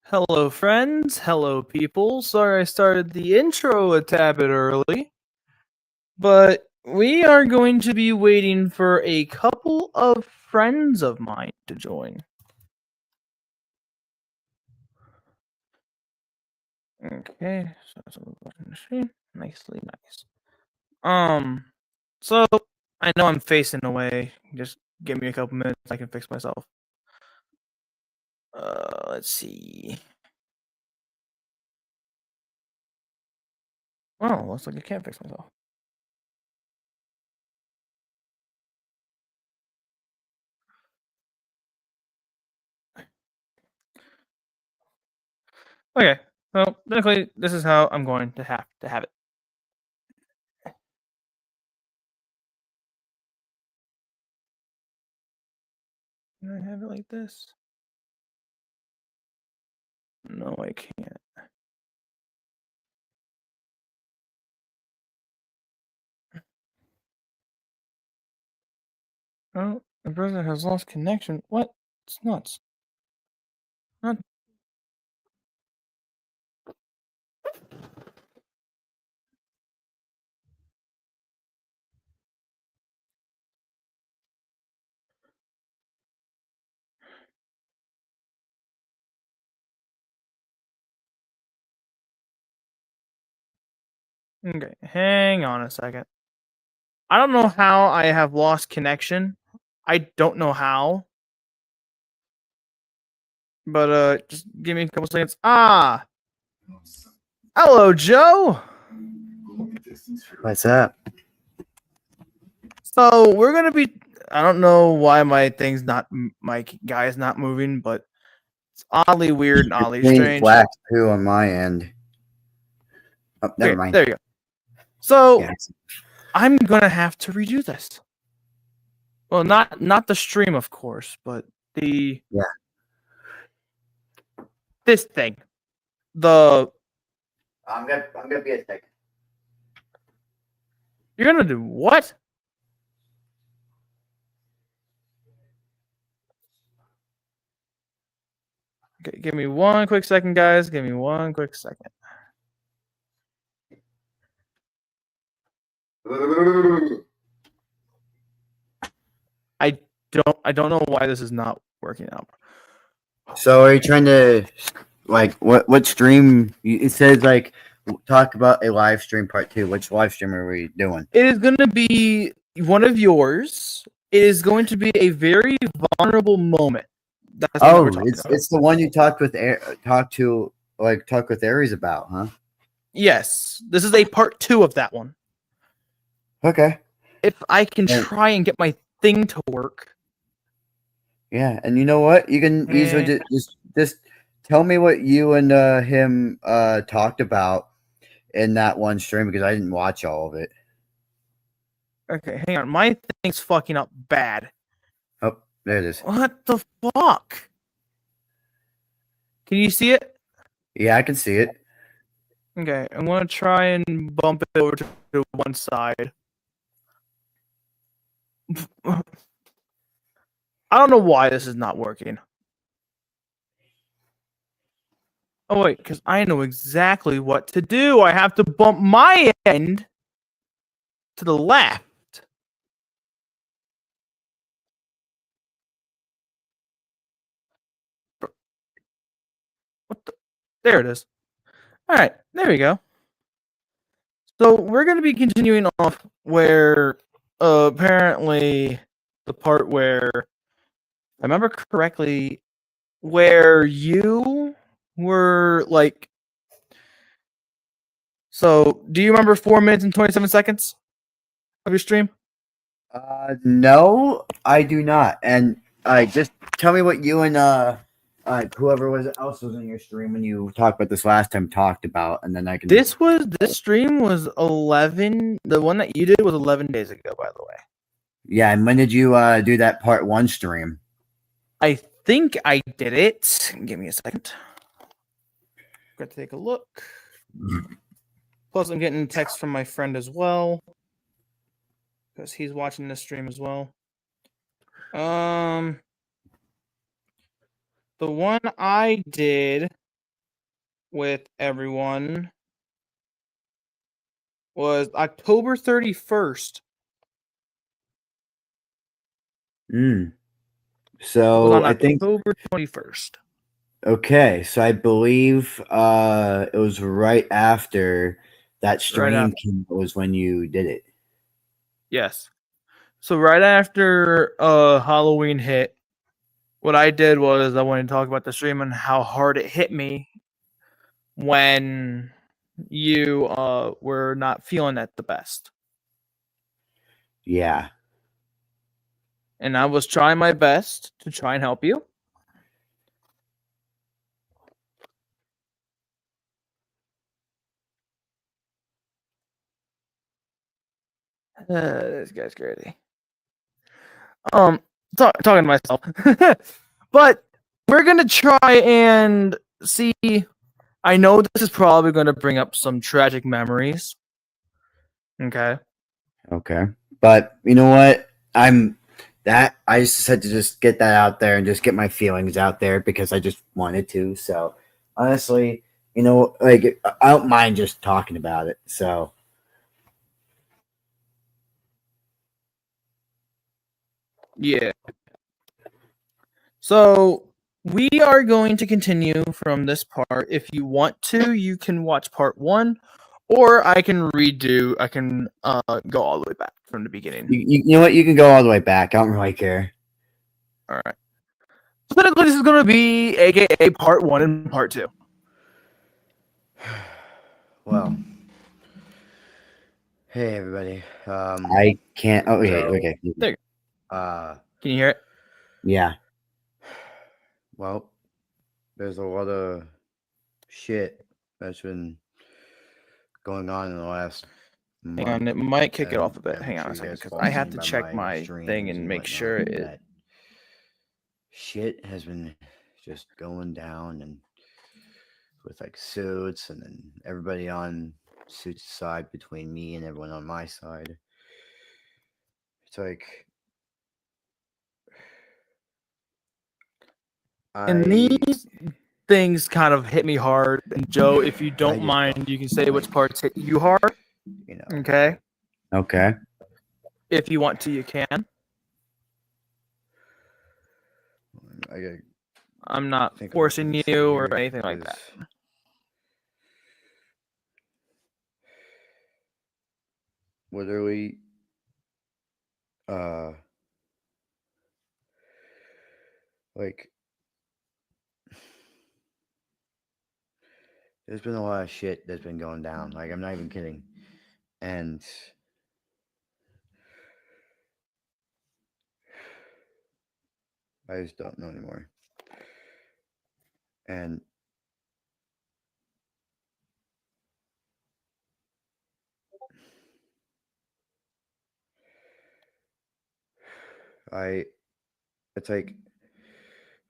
Hello, friends. Hello, people. Sorry I started the intro a tad bit early, but we are going to be waiting for a couple of friends of mine to join. Okay, so that's what we're going to see. Nicely nice. So I know I'm facing away. Just give me a couple minutes. I can fix myself. Let's see. Oh, looks like I can't fix myself. Okay, well, technically, this is how I'm going to have it. Can I have it like this? No, I can't. Oh, the browser has lost connection. What? It's nuts. Not. Okay, hang on a second. I don't know how I have lost connection. I don't know how. But just give me a couple seconds. Ah! Hello, Joe! What's up? So we're gonna be. I don't know why my guy is not moving, but it's oddly weird and oddly strange. Black poo on my end. Oh, never Okay, mind. there you go. So Yeah. I'm gonna have to redo this. Well, not the stream, of course, but the this thing. The I'm gonna be a second. You're gonna do what? Okay, give me one quick second, guys. Give me one quick second. I don't know why this is not working out. So are you trying to what stream? It says talk about a live stream part 2. Which live stream are we doing? It is going to be one of yours. It is going to be a very vulnerable moment. It's the one you talked with Aries about, huh? Yes, this is a part 2 of that one. Okay. If I can try and get my thing to work. Yeah, and you know what? You can easily just tell me what you and him talked about in that one stream, because I didn't watch all of it. Okay, hang on. My thing's fucking up bad. Oh, there it is. What the fuck? Can you see it? Yeah, I can see it. Okay, I'm gonna try and bump it over to one side. I don't know why this is not working. Oh wait, because I know exactly what to do. I have to bump my end to the left. What the? There it is. All right, there we go. So we're going to be continuing off where apparently the part where, if I remember correctly, where you were like. So do you remember 4 minutes and 27 seconds of your stream? No, I do not. And just tell me what you and whoever else was in your stream when you talked about this last time talked about, and then I can. This stream was 11. The one that you did was 11 days ago, by the way. Yeah, and when did you do that part 1 stream? I think I did it. Give me a second. Got to take a look. Plus, I'm getting text from my friend as well, because he's watching this stream as well. The one I did with everyone was October 31st. Mm. It was So on I think October 21st. okay. So I believe it was right after that Right stream after. came was when you did it. Yes. So right after Halloween hit, what I did was I wanted to talk about the stream and how hard it hit me when you were not feeling at the best. Yeah. And I was trying my best to try and help you. This guy's crazy. Talking to myself. But we're gonna try and see. I know this is probably going to bring up some tragic memories. Okay. Okay. But you know what? I just had to just get that out there and just get my feelings out there because I just wanted to. So honestly, like I don't mind just talking about it. So Yeah. So we are going to continue from this part. If you want to, you can watch part 1, or I can redo. I can go all the way back from the beginning. you know what? You can go all the way back. I don't really care. All right. So technically, this is going to be AKA part 1 and part 2. Well, hey everybody. I can't. Oh, okay. So, Okay. there you Uh, go. Can you hear it? yeah. Well, there's a lot of shit that's been going on in the last month. Hang on, it might kick it and off a bit. I'm Hang on sure a you second, guys because have all I have seen to by check my my streams thing and make sure it. that shit has been just going down, and with like suits, and then everybody on suits side between me and everyone on my side. It's like And these things kind of hit me hard. And Joe, if you don't just mind, you can say which parts hit you hard. Okay. Okay. If you want to, you can. I'm not forcing you or anything like that. Literally, like there's been a lot of shit that's been going down. Like I'm not even kidding, and I just don't know anymore. And it's like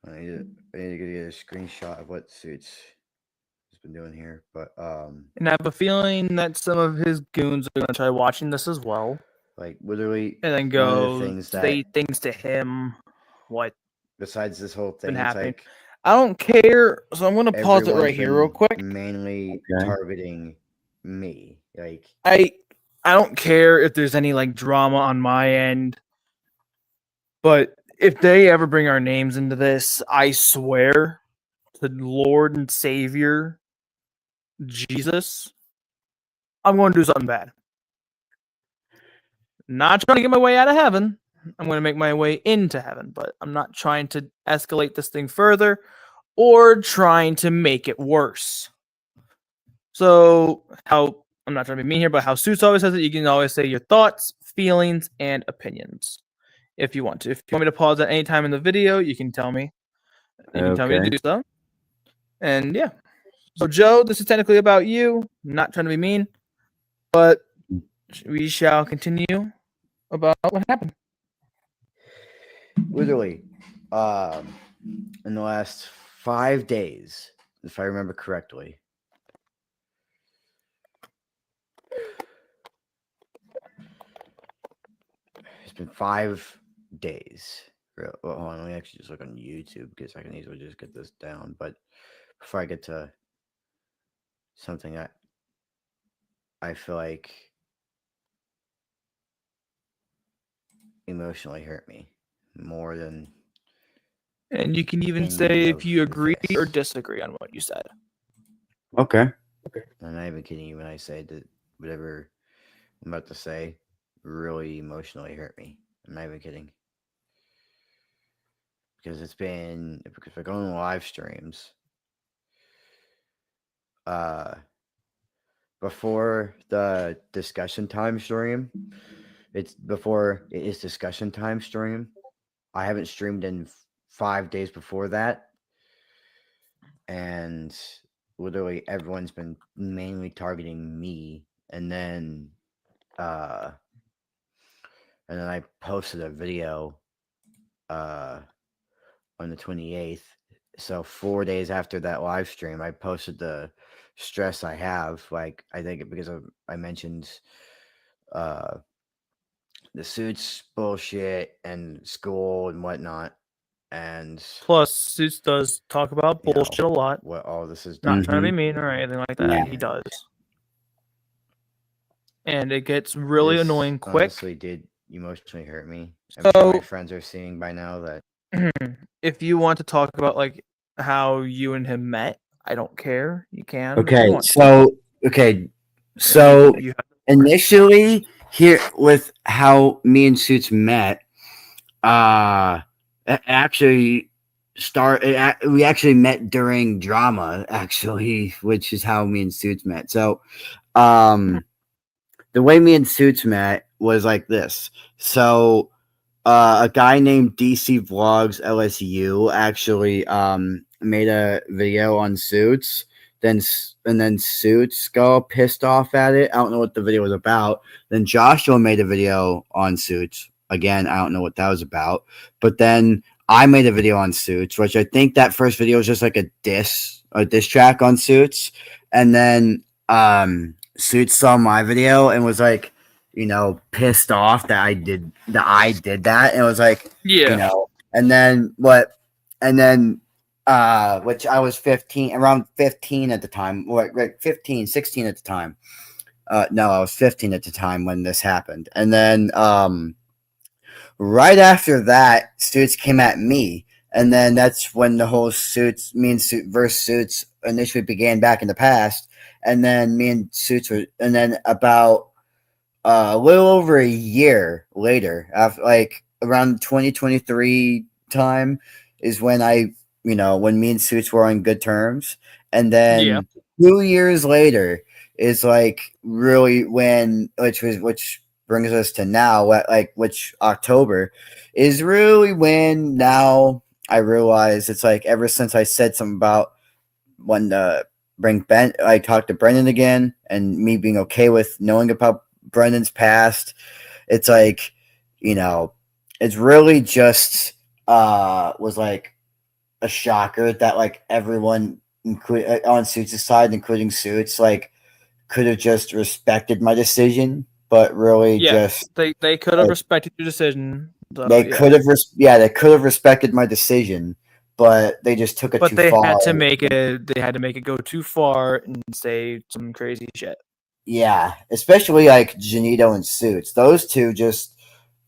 I need to get a screenshot of what Suits has been doing here, but And I have a feeling that some of his goons are gonna try watching this as well. Like literally, and then go say things to him. What? Besides this whole thing, been it's happening? like I don't care, so I'm gonna pause it right here real quick. Mainly targeting me. Like I don't care if there's any like drama on my end, but if they ever bring our names into this, I swear to Lord and Savior Jesus, I'm going to do something bad. Not trying to get my way out of heaven. I'm going to make my way into heaven, but I'm not trying to escalate this thing further or trying to make it worse. So, how I'm not trying to be mean here, but how Suits always says it, you can always say your thoughts, feelings, and opinions if you want to. If you want me to pause at any time in the video, you can tell me. You can tell me to do so. And yeah. So, Joe, this is technically about you. I'm not trying to be mean, but we shall continue about what happened. Literally, in the last 5 days, if I remember correctly. It's been 5 days. Well, hold on, let me actually just look on YouTube because I can easily just get this down. But before I get to something that I feel like emotionally hurt me more than And you can even any say if you of agree or this. disagree on what you said. Okay. I'm not even kidding you when I say that whatever I'm about to say really emotionally hurt me. I'm not even kidding. Because because we're going live streams. Before the discussion time stream, it's before it is discussion time stream. I haven't streamed in 5 days before that. And literally everyone's been mainly targeting me. Uh and then I posted a video on the 28th. So 4 days after that live stream, I posted the stress I have. Like I think because I mentioned uh the suits bullshit and school and whatnot, and Plus, Suits does talk about you bullshit know a lot. what all this is Not done. trying to be mean or anything like that. Yeah. He does. And it gets really This annoying quick. honestly did emotionally hurt me. I'm sure my friends are seeing by now that if you want to talk about like how you and him met, I don't care. You can. if you Okay, want. so You initially here with how me and Suits met, actually we actually met during drama actually, which is how me and Suits met. So, the way me and Suits met was like this. So, a guy named DC Vlogs LSU actually made a video on Suits. Then Suits got all pissed off at it. I don't know what the video was about. Then Joshua made a video on Suits. Again, I don't know what that was about. But then I made a video on Suits, which I think that first video was just like a diss track on Suits. And then Suits saw my video and was like, pissed off that I did that, and it was like, Yeah. and then which I was 15, around 15 at the time, or like 15, 16 at the time. No, I was 15 at the time when this happened, and then right after that, Suits came at me, and then that's when the whole Suits, me and Suits versus Suits initially began back in the past, and then me and Suits were, and then about a little over a year later, after like around 2023 time, is when when me and Suits were on good terms, and then 2 years later is like really when which brings us to now, which October is really when now I realize it's like ever since I said something about when bring Ben, I talked to Brendan again, and me being okay with knowing about Brendan's past. It's like, it's really just was like a shocker that like everyone on Suits' side, including Suits, like could have just respected my decision, but really just they could have respected your decision. They could have respected my decision, but they just took it too far. They had to make it go too far and say some crazy shit. Yeah, especially like Janito and Suits. Those two just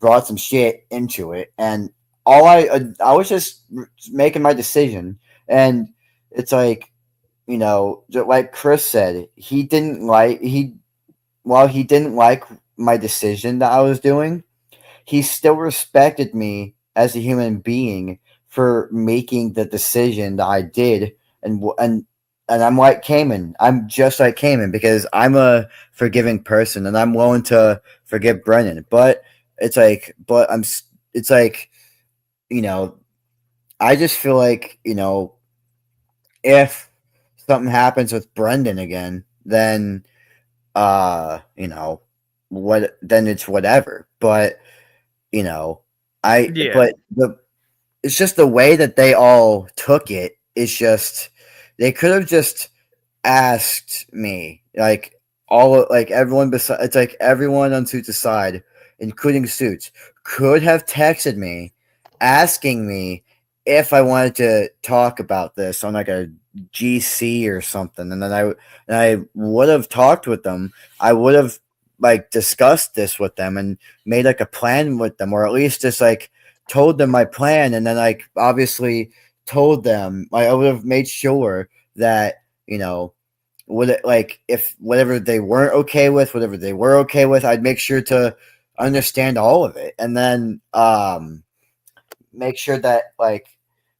brought some shit into it, and I was just making my decision, and it's like, like Chris said, while he didn't like my decision that I was doing, he still respected me as a human being for making the decision that I did, and I'm like Cayman. I'm just like Cayman because I'm a forgiving person and I'm willing to forgive Brennan. But it's like, I just feel like, if something happens with Brendan again, then, then it's whatever. But, but it's just the way that they all took it. It's just, they could have just asked me, like everyone besides, it's like everyone on Suits' side, including Suits, could have texted me asking me if I wanted to talk about this on like a GC or something, and then I would have talked with them. I would have like discussed this with them and made like a plan with them, or at least just like told them my plan, and then like obviously told them I would have made sure that would it like if whatever they weren't okay with, whatever they were okay with, I'd make sure to understand all of it, and then make sure that like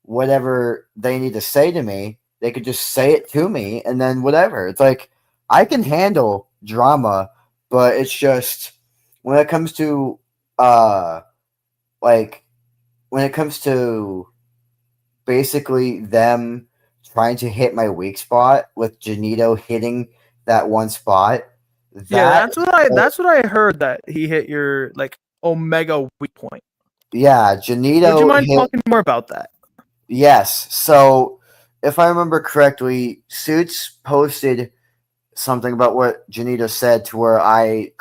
whatever they need to say to me, they could just say it to me, and then whatever. It's like I can handle drama, but it's just when it comes to like when it comes to basically them trying to hit my weak spot with Janito hitting that one spot. Yeah, that's what I heard, that he hit your like omega weak point. Yeah, Janito. Would you mind talking more about that? Yes. So, if I remember correctly, Suits posted something about what Janito said to where I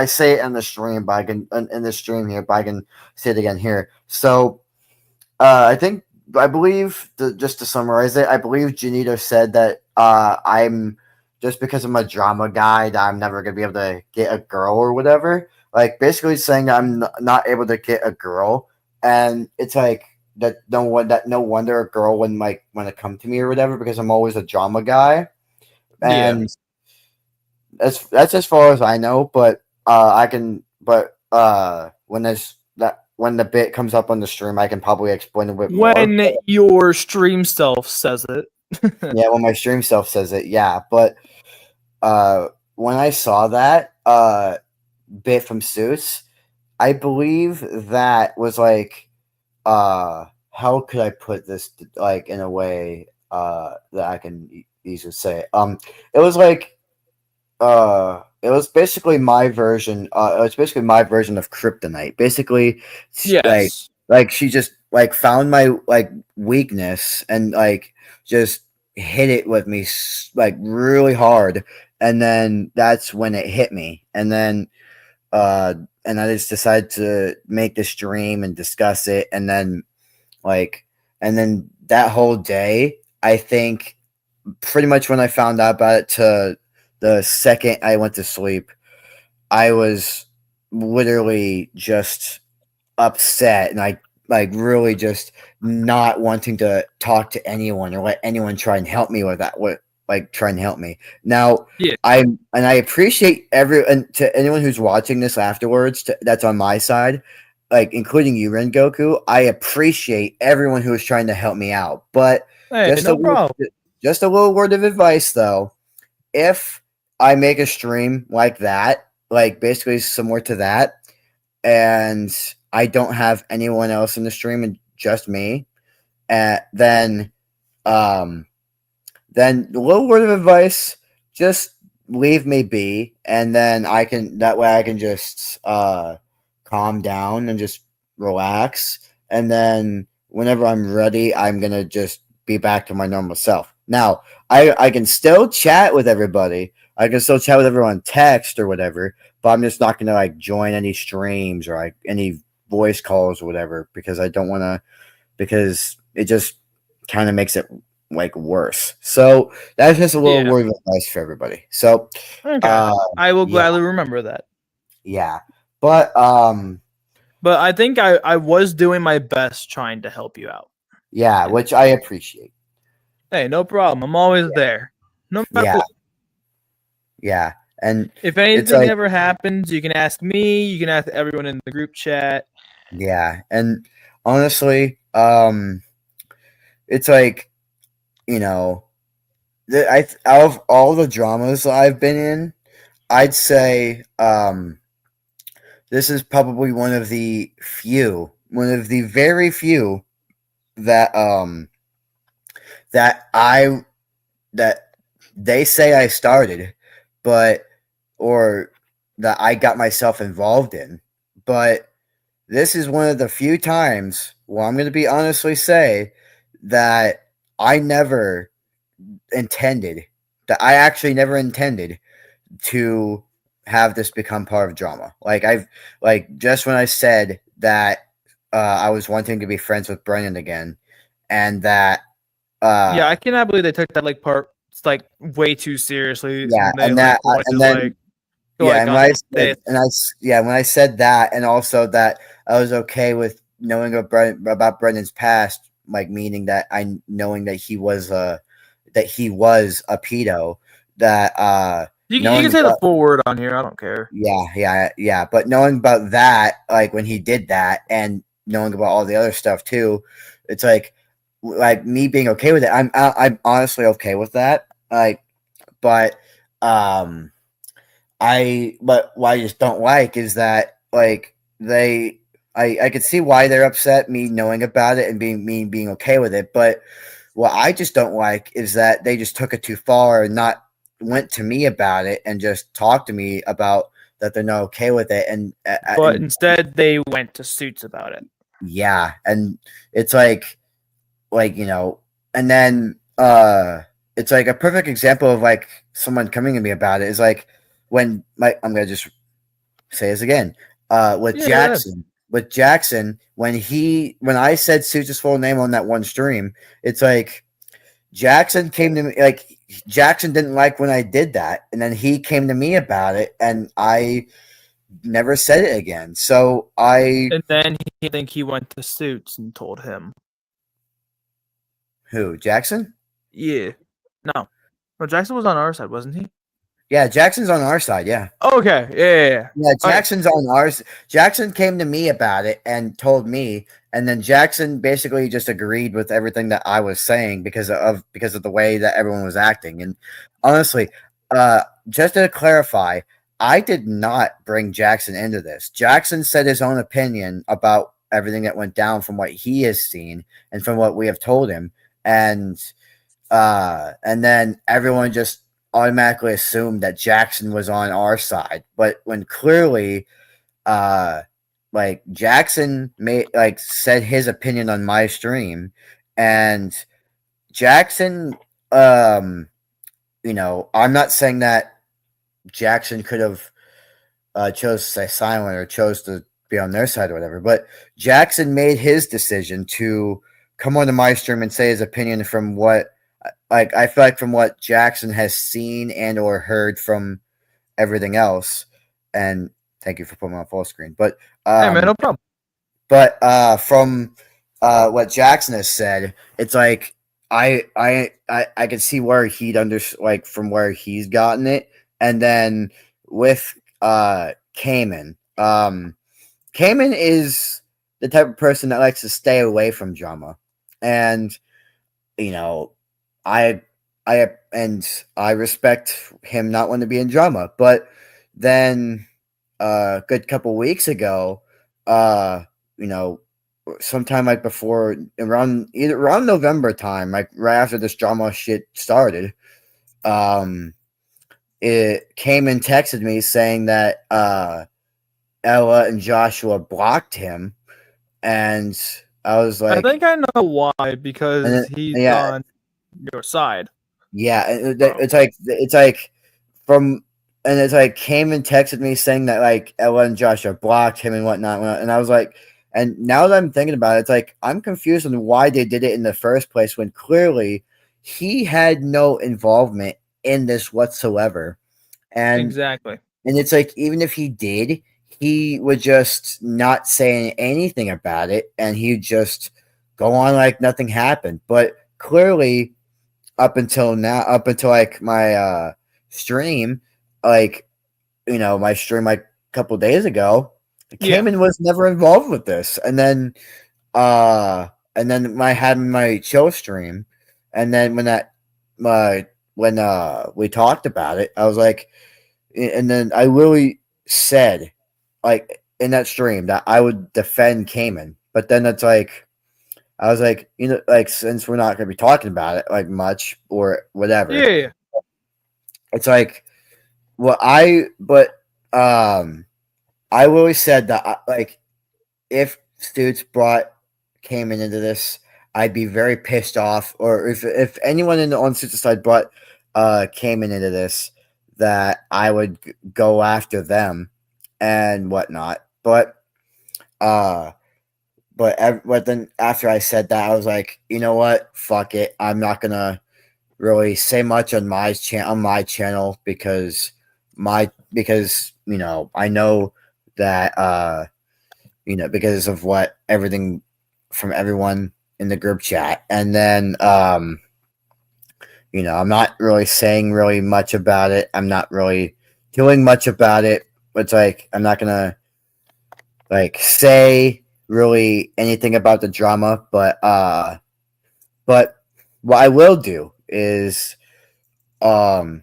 say it in the stream, but I can in the stream here, but I can say it again here. So, I believe just to summarize it, I believe Janito said that I'm just because I'm a drama guy that I'm never gonna be able to get a girl or whatever. Like basically saying that I'm not able to get a girl, and it's like that no wonder a girl wouldn't like want to come to me or whatever because I'm always a drama guy, and that's as far as I know. But when the bit comes up on the stream, I can probably explain a bit more. When your stream self says it. Yeah, when my stream self says it, yeah. But when I saw that bit from Seuss, I believe that was like how could I put this like in a way that I can easily say it was like it was basically my version of kryptonite. Basically Yes. like she just like found my like weakness and like just hit it with me like really hard, and then that's when it hit me, and I just decided to make this stream and discuss it, and then that whole day, I think pretty much when I found out about it to the second I went to sleep, I was literally just upset, and I like really just not wanting to talk to anyone or let anyone try and help me with that. Try and help me now. Yeah. I appreciate to anyone who's watching this afterwards. That's on my side, like including you, Rengoku. I appreciate everyone who is trying to help me out, but Hey, no problem. Just a little word of advice though. If I make a stream like that, like basically similar to that, and I don't have anyone else in the stream and just me, then the little word of advice, just leave me be, and then I can just calm down and just relax, and then whenever I'm ready, I'm gonna just be back to my normal self. Now, I can still chat with everybody. I can still chat with everyone text or whatever, but I'm just not gonna like join any streams or like any voice calls or whatever because I don't want to, because it just kind of makes it like worse. So that's just a little word of advice for everybody. So okay, I will gladly remember that. Yeah, but I think I was doing my best trying to help you out. Yeah, which I appreciate. Hey, no problem. I'm always there. No matter what. Yeah, and if anything ever happens, you can ask me. You can ask everyone in the group chat. Yeah, and honestly, it's like, out of all the dramas I've been in, I'd say this is probably one of the very few that that they say I started, or that I got myself involved in. But this is one of the few times, well, I'm going to be honestly say that I actually never intended to have this become part of drama. Just when I said that I was wanting to be friends with Brennan again, and that Yeah, I cannot believe they took that like part like way too seriously. Yeah, And they and like that went and to then like go yeah, like and when on I said this. when I said that, and also that I was okay with knowing about Brendan's past, like meaning that I knowing that he was a pedo, that You knowing can say the about full word on here. I don't care. yeah, but knowing about that, like when he did that, and knowing about all the other stuff too, it's like me being okay with it. I'm honestly okay with that. Like, but um but what I just don't like is that like I could see why they're upset, me knowing about it and being okay with it, but what I just don't like is that they just took it too far and not went to me about it and just talked to me about that they're not okay with it, But and instead, they went to Suits about it. yeah, and it's like and then it's like a perfect example of like someone coming to me about it is like when I'm gonna just say this again. With Yeah, go ahead. Jackson, when I said Suits' full name on that one stream, it's like Jackson came to me like Jackson didn't like when I did that, and then he came to me about it, and I never said it again. So And then I think he went to Suits and told him. Who, Jackson? Yeah. No. No, Jackson was on our side, wasn't he? Yeah, Jackson's on our side. Yeah. Okay. Yeah. Yeah, Okay. Jackson's on ours. Jackson came to me about it and told me, and then Jackson basically just agreed with everything that I was saying because of the way that everyone was acting. And honestly, just to clarify, I did not bring Jackson into this. Jackson said his own opinion about everything that went down from what he has seen and from what we have told him, and then everyone just automatically assumed that Jackson was on our side, but when clearly, like Jackson said his opinion on my stream, and Jackson, I'm not saying that Jackson could have chose to stay silent or chose to be on their side or whatever, but Jackson made his decision to come onto my stream and say his opinion from what I feel like from what Jackson has seen and or heard from everything else. And thank you for putting me on full screen. But Hey man, no problem. from what Jackson has said, it's like I can see where he'd like from where he's gotten it, and then with Cayman, Cayman is the type of person that likes to stay away from drama, and you know, I I respect him not wanting to be in drama, but then a good couple weeks ago, you know, sometime like before around November time, like right after this drama shit started, it came and texted me saying that Ella and Joshua blocked him, and I was I like, think I know why, and because he's yeah, on your side. yeah, So. it's like from and it's like came and texted me saying that like Ella and Josh are blocked him and whatnot, and I was like, and now that I'm thinking about it, it's like I'm confused on why they did it in the first place when clearly he had no involvement in this whatsoever, and Exactly. it's like even if he did, he would just not say anything about it, and he'd just go on like nothing happened, but clearly up until like my stream, like my stream like a couple days ago, Yeah. Cayman was never involved with this, uh and then I had my chill stream, and then when we talked about it, I was like, and then I really said like in that stream that I would defend Cayman, but then it's like I was like, like since we're not going to be talking about it like much or whatever, Yeah. it's like, um, I always said that like if Stutes brought Cayman into this, I'd be very pissed off, or if anyone on Stutes' side brought Cayman into this, that I would go after them and whatnot, but uh but then after I said that, I was like, you know what? Fuck it. I'm not gonna really say much on my channel because I know that because of what everything from everyone in the group chat, and then I'm not really saying really much about it. I'm not really doing much about it. It's like I'm not gonna like say really anything about the drama, but what I will do is um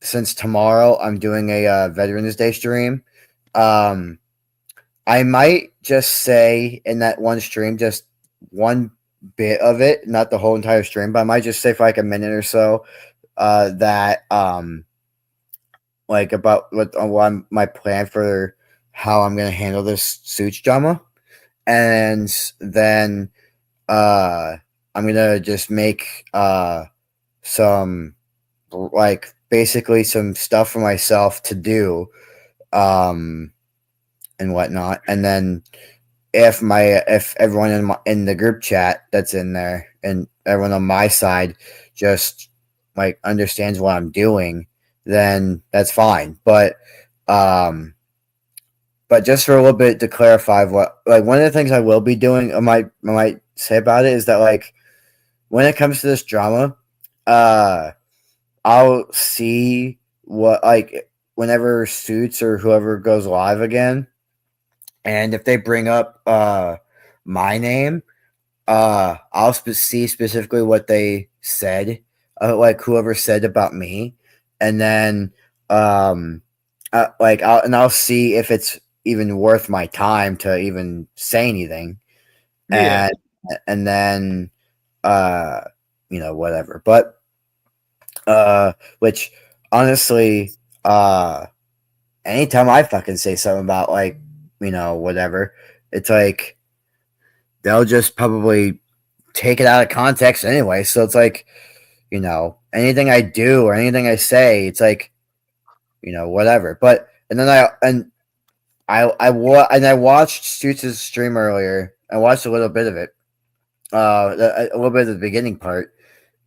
since tomorrow I'm doing a Veterans Day stream, um I might just say in that one stream just one bit of it, not the whole entire stream, but I might just say for like a minute or so that like about my plan for how I'm gonna handle this Suits drama, and then I'm gonna just make some like basically some stuff for myself to do um and whatnot, and then if everyone in the group chat that's in there and everyone on my side just like understands what I'm doing, then that's fine. But just for a little bit to clarify what like one of the things I will be doing, I might say about it is that like when it comes to this drama, uh I'll see what like whenever Suits or whoever goes live again, and if they bring up my name, I'll see specifically what they said, like whoever said about me, and then I'll see if it's even worth my time to even say anything, Yeah. and then uh whatever. But which honestly, anytime I fucking say something about like whatever, it's like they'll just probably take it out of context anyway. So it's like, anything I do or anything I say, it's like, whatever. But and then I watched Suits' stream earlier. I watched a little bit of it, a little bit of the beginning part,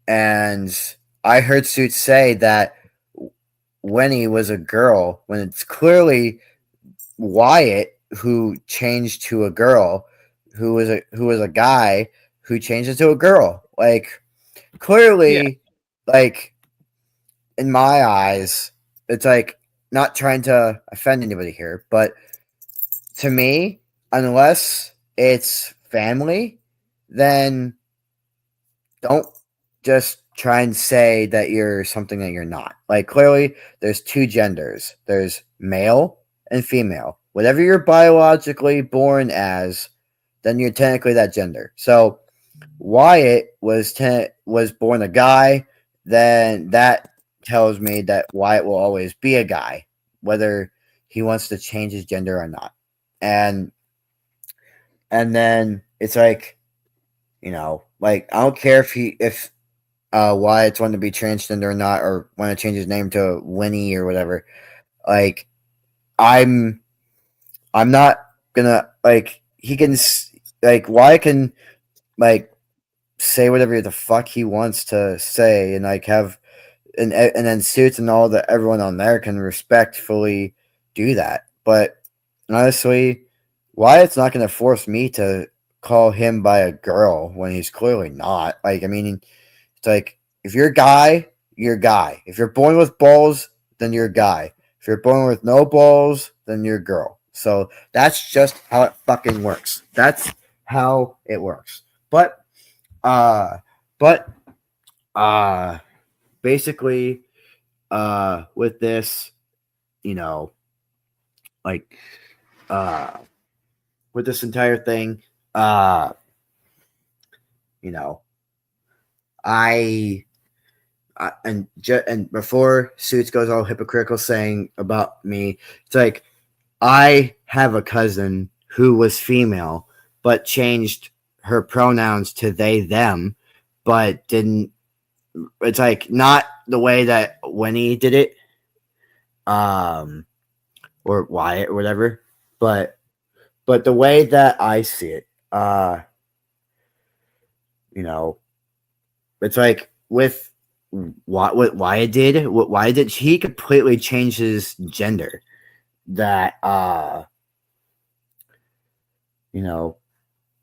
and I heard Suits say that Winnie was a girl when it's clearly Wyatt who changed to a girl, who was a guy who changed into a girl. Like Yeah. clearly, like in my eyes, it's like not trying to offend anybody here, but to me, unless it's family, then don't just try and say that you're something that you're not. Like clearly there's two genders. There's male and female. Whatever you're biologically born as, then you're technically that gender. So Wyatt was born a guy, then that tells me that Wyatt will always be a guy, whether he wants to change his gender or not. And then it's like, like I don't care if Wyatt's want to be transgender or not, or want to change his name to Winnie or whatever. Like I'm not gonna like he can like Wyatt can like say whatever the fuck he wants to say, and like have and then Suits and all that everyone on there can respectfully do that. But honestly, Wyatt's not going to force me to call him by a girl when he's clearly not. Like, I mean, it's like if you're a guy, you're a guy. If you're born with balls, then you're a guy. If you're born with no balls, then you're a girl. So that's just how it fucking works. That's how it works. Uh but basically with this, you know, like with this entire thing, uh you know, I and before Suits goes all hypocritical saying about me, it's like I have a cousin who was female but changed her pronouns to they them, but didn't. It's like not the way that Winnie did it, or Wyatt or whatever, but the way that I see it, you know, it's like with what Wyatt did. What Wyatt did, he completely changed his gender. That you know,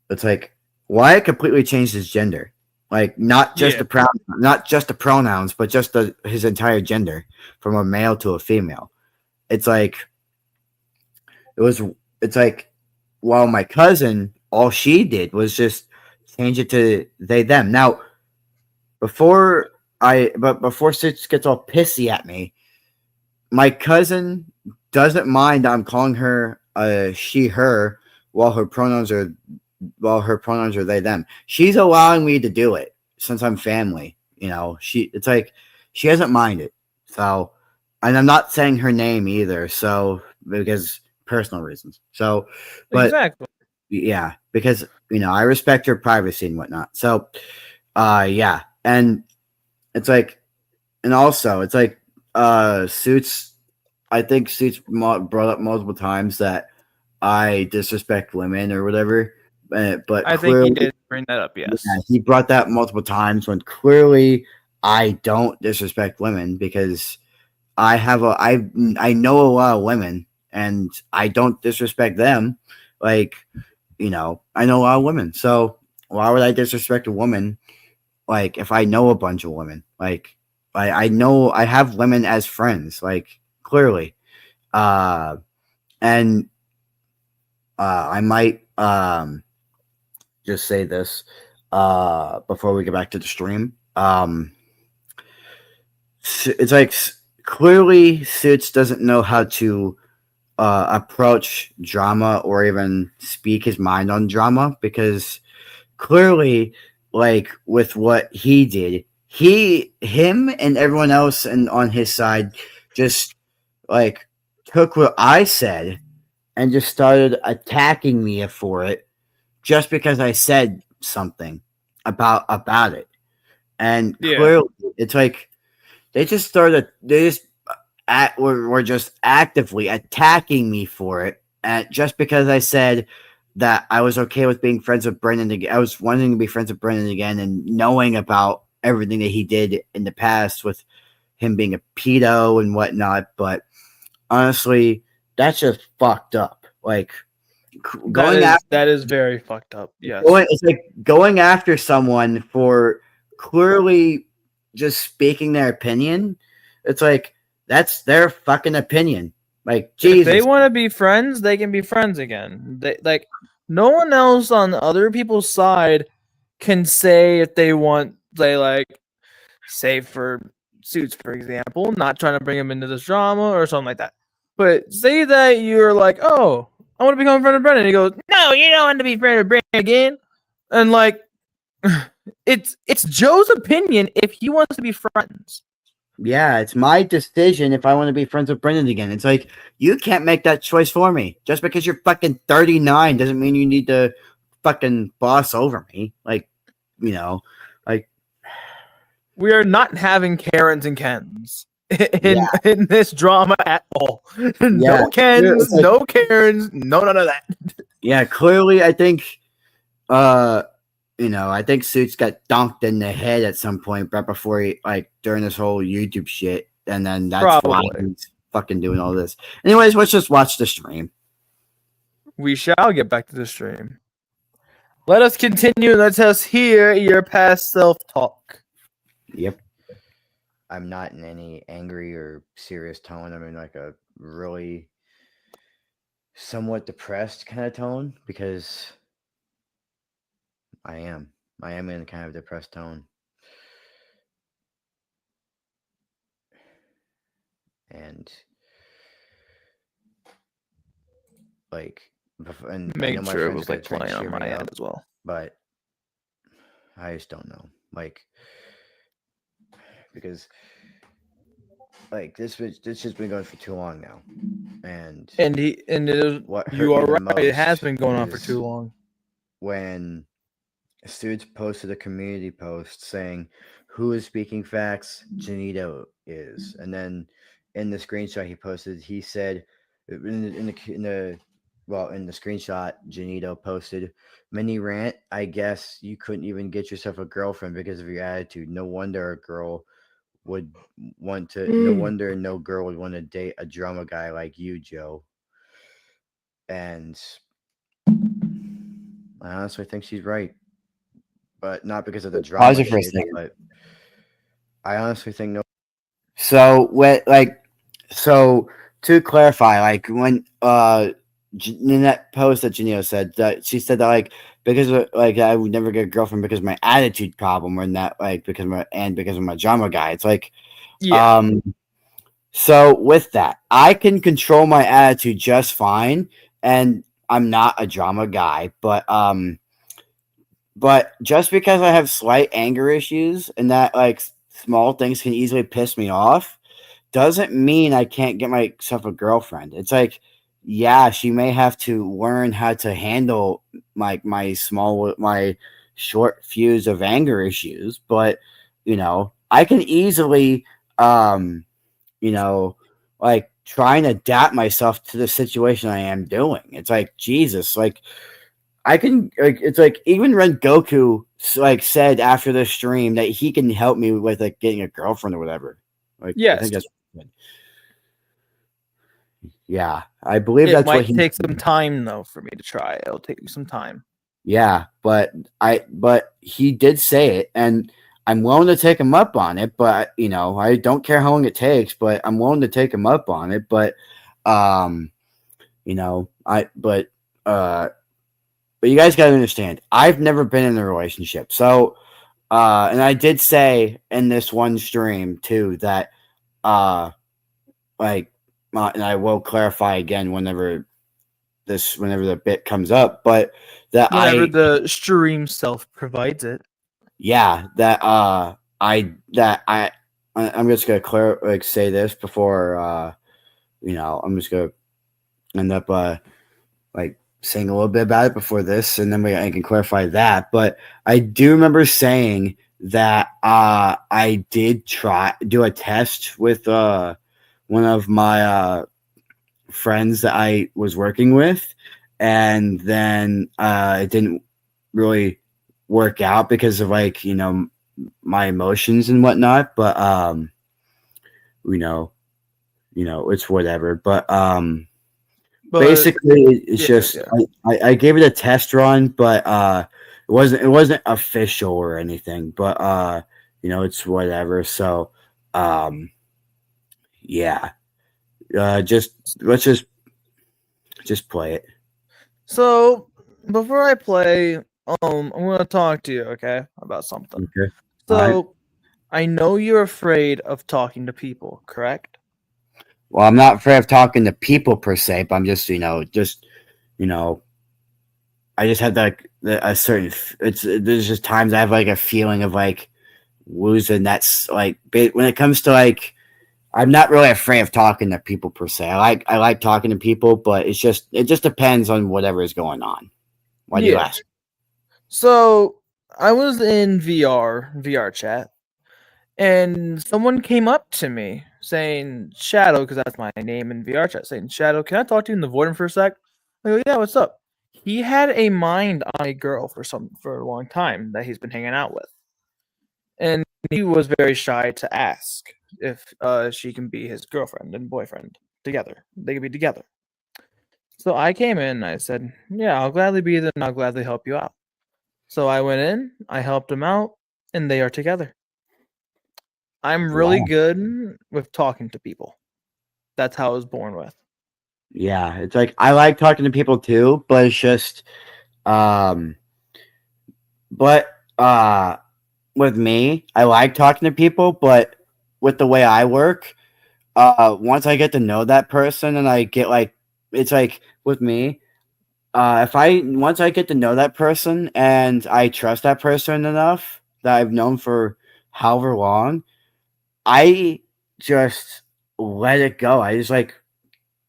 it's like Wyatt completely changed his gender. Like not just Yeah. not just the pronouns, but just his entire gender from a male to a female. It's like it was. It's like while my cousin, all she did was just change it to they them. Now before Stitch gets all pissy at me, my cousin doesn't mind I'm calling her she her while her pronouns are they them. She's allowing me to do it since I'm family. It's like she doesn't mind it. So, and I'm not saying her name either. So because personal reasons. So, but Exactly. yeah, because I respect her privacy and whatnot. So, yeah, and it's like, and also it's like, Suits. I think Suits brought up multiple times that I disrespect women or whatever, but I think he clearly, did bring that up. Yes. yeah, he brought that multiple times when clearly I don't disrespect women because I know a lot of women and I don't disrespect them. Like, I know a lot of women. So why would I disrespect a woman? Like if I know a bunch of women, like I know I have women as friends, like clearly. Uh and I might just say this before we get back to the stream. It's like clearly Suits doesn't know how to approach drama or even speak his mind on drama because clearly, like with what he did, him and everyone else and on his side just like took what I said and just started attacking me for it just because I said something about it. And Yeah. clearly, it's like they just were just actively attacking me for it, and just because I said that I was okay with being friends with Brendan again. I was wanting to be friends with Brendan again, and knowing about everything that he did in the past with him being a pedo and whatnot. But honestly, that's just fucked up. Like going after That is very fucked up. Yes. it's like going after someone for clearly just speaking their opinion. It's like that's their fucking opinion. Like If they Jesus. want to be friends, they can be friends again. They like no one else on other people's side can say if they want they like say for Suits, for example, not trying to bring him into this drama or something like that. But say that you're like, oh, I want to become a friend of Brendan. And he goes, no, you don't want to be friend of Brendan again. And like, it's Joe's opinion if he wants to be friends. Yeah, it's my decision if I want to be friends with Brendan again. It's like you can't make that choice for me. Just because you're fucking 39 doesn't mean you need to fucking boss over me. Like, like We are not having Karens and Kens in this drama at all. No Kens, it's like, no Karens, no none of that. yeah, clearly I think I think Suits got dunked in the head at some point right before he like during this whole YouTube shit, and then that's why he's fucking doing all this. Anyways, let's just watch the stream. We shall get back to the stream. Let us continue. Let us hear your past self-talk. Yep. I'm not in any angry or serious tone. I'm in like a really somewhat depressed kind of tone because I am in kind of depressed tone. And like, and make sure it was like playing on my end as well. But I just don't know, like, because like this has been going for too long now, and it is what you are right. It has been going on for too long. When Suits posted a community post saying, "Who is speaking facts? Janito is," and then in the screenshot he posted, he said in the well, in the screenshot Janito posted, mini rant. I guess you couldn't even get yourself a girlfriend because of your attitude. No wonder a girl would want to. No wonder no girl would want to date a drama guy like you, Joe. And I honestly think she's right, but not because of the Pause drama it for a shit. second. But I honestly think no. So what? So to clarify, like when Nanette post that Janelle said that she said that like because of, like I would never get a girlfriend because of my attitude problem or not like because of my drama guy. It's like Yeah. so with that, I can control my attitude just fine, and I'm not a drama guy, but just because I have slight anger issues and that like small things can easily piss me off doesn't mean I can't get myself a girlfriend. It's like, yeah, she may have to learn how to handle my short fuse of anger issues, but I can easily you know, like try and adapt myself to the situation I am doing. It's like Jesus, like I can like it's like even when Goku like said after the stream that he can help me with like getting a girlfriend or whatever. Like I Yes. think that's yeah, I believe It that's what might he. take some time though for me to try. It'll take me some time. Yeah, but he did say it, and I'm willing to take him up on it. But I don't care how long it takes, but I'm willing to take him up on it. But um, you know, I but you guys got to understand, I've never been in a relationship, so and I did say in this one stream too that uh, like, and I will clarify again whenever the bit comes up, but that Whenever the stream self provides it. yeah, I'm just gonna say this before I'm just gonna end up like saying a little bit about it before this, and then I can clarify that. But I do remember saying that I did do a test with one of my friends that I was working with, and then it didn't really work out because of like my emotions and whatnot. But you know, it's whatever. But But basically, it's yeah, just yeah. I gave it a test run, but it wasn't official or anything. But it's whatever. So yeah, just let's just play it. So before I play, I'm gonna talk to you, okay, about something. Okay. So Alright. I know you're afraid of talking to people, correct? Well, I'm not afraid of talking to people per se, but I'm just you know, I just have like a certain. There's just times I have like a feeling of like losing. That's like when it comes to like, I'm not really afraid of talking to people per se. I like talking to people, but it just depends on whatever is going on. Why do you Yeah. ask? So I was in VR chat, and someone came up to me saying Shadow, because that's my name in VR chat, saying Shadow, can I talk to you in the void for a sec? I go, yeah, what's up? He had a mind on a girl for a long time that he's been hanging out with, and he was very shy to ask if she can be his girlfriend and boyfriend together. They could be together. So I came in and I said, yeah, I'll gladly be there and I'll gladly help you out. So I went in, I helped him out, and they are together. I'm really Wow. good with talking to people. That's how I was born with. Yeah, it's like I like talking to people too, but it's just um, but with me, I like talking to people, but with the way I work, once I get to know that person and I get like, it's like with me, if I once I get to know that person and I trust that person enough that I've known for however long, I just let it go. I just like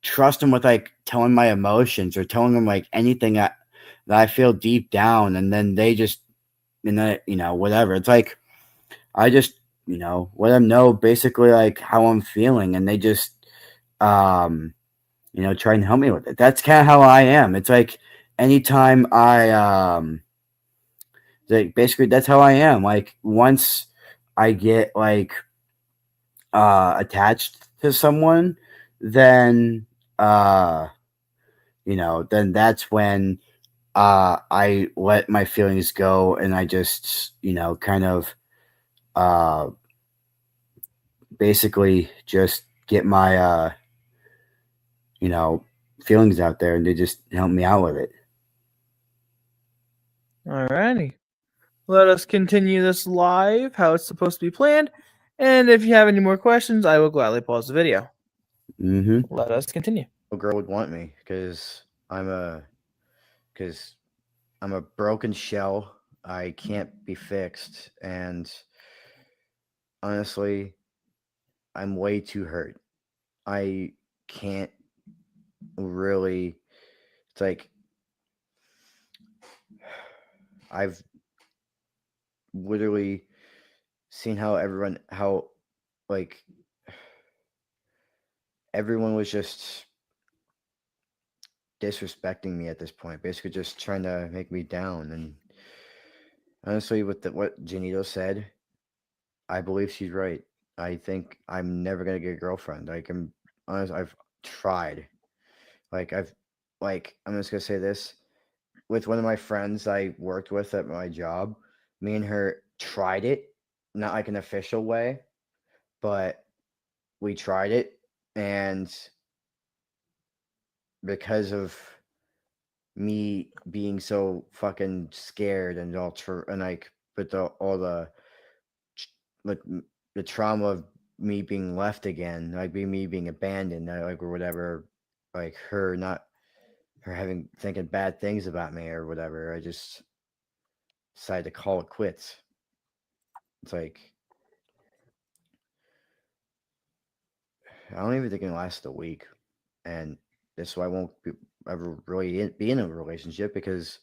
trust them with like telling my emotions or telling them like anything that I feel deep down, and then they just and then whatever. It's like I just let them know basically like how I'm feeling, and they just um try and help me with it. That's kind of how I am. It's like anytime basically that's how I am. Like once I get like attached to someone, then then that's when I let my feelings go and I just kind of uh basically just get my feelings out there, and they just help me out with it. Alrighty. Let us continue this live, how it's supposed to be planned. And if you have any more questions, I will gladly pause the video. Mm-hmm. Let us continue. A girl would want me because I'm a broken shell. I can't be fixed, and honestly, I'm way too hurt. I can't really. It's like I've literally seen how like everyone was just disrespecting me at this point, basically just trying to make me down. And honestly, with what Janito said, I believe she's right. I think I'm never gonna get a girlfriend. Like I'm honest, I've tried. I'm just gonna say this. With one of my friends I worked with at my job, me and her tried it, not like an official way, but we tried it, and because of me being so fucking scared and and like with like the trauma of me being left again, like me being abandoned, like or whatever, like her having thinking bad things about me or whatever, I just decided to call it quits. It's like I don't even think it lasts a week, and that's why I won't ever really be in a relationship, because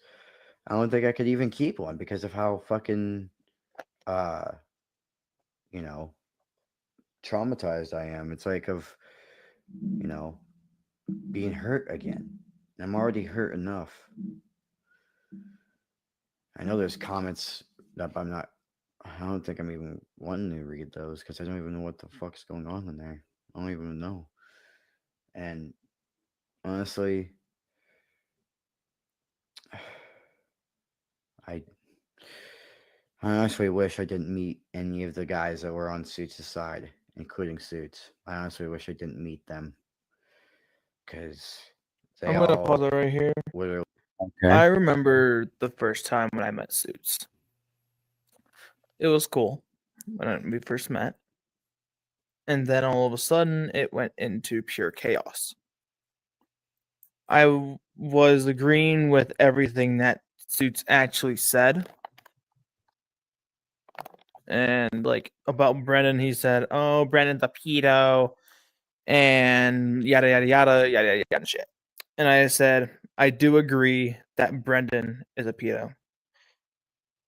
I don't think I could even keep one because of how fucking uh you know traumatized I am. It's like of being hurt again. I'm already hurt enough. I know there's comments that I don't think I'm even wanting to read those because I don't even know what the fuck's going on in there. I don't even know. And honestly, I I honestly wish I didn't meet any of the guys that were on Suits' side, including Suits. I honestly wish I didn't meet them because they I'm gonna all pause it right here. literally. Okay. I remember the first time when I met Suits. It was cool when we first met. And then all of a sudden, it went into pure chaos. I was agreeing with everything that Suits actually said. And like about Brendan, he said, "Oh, Brendan's a pedo," and yada yada yada yada yada yada shit. And I said, I do agree that Brendan is a pedo.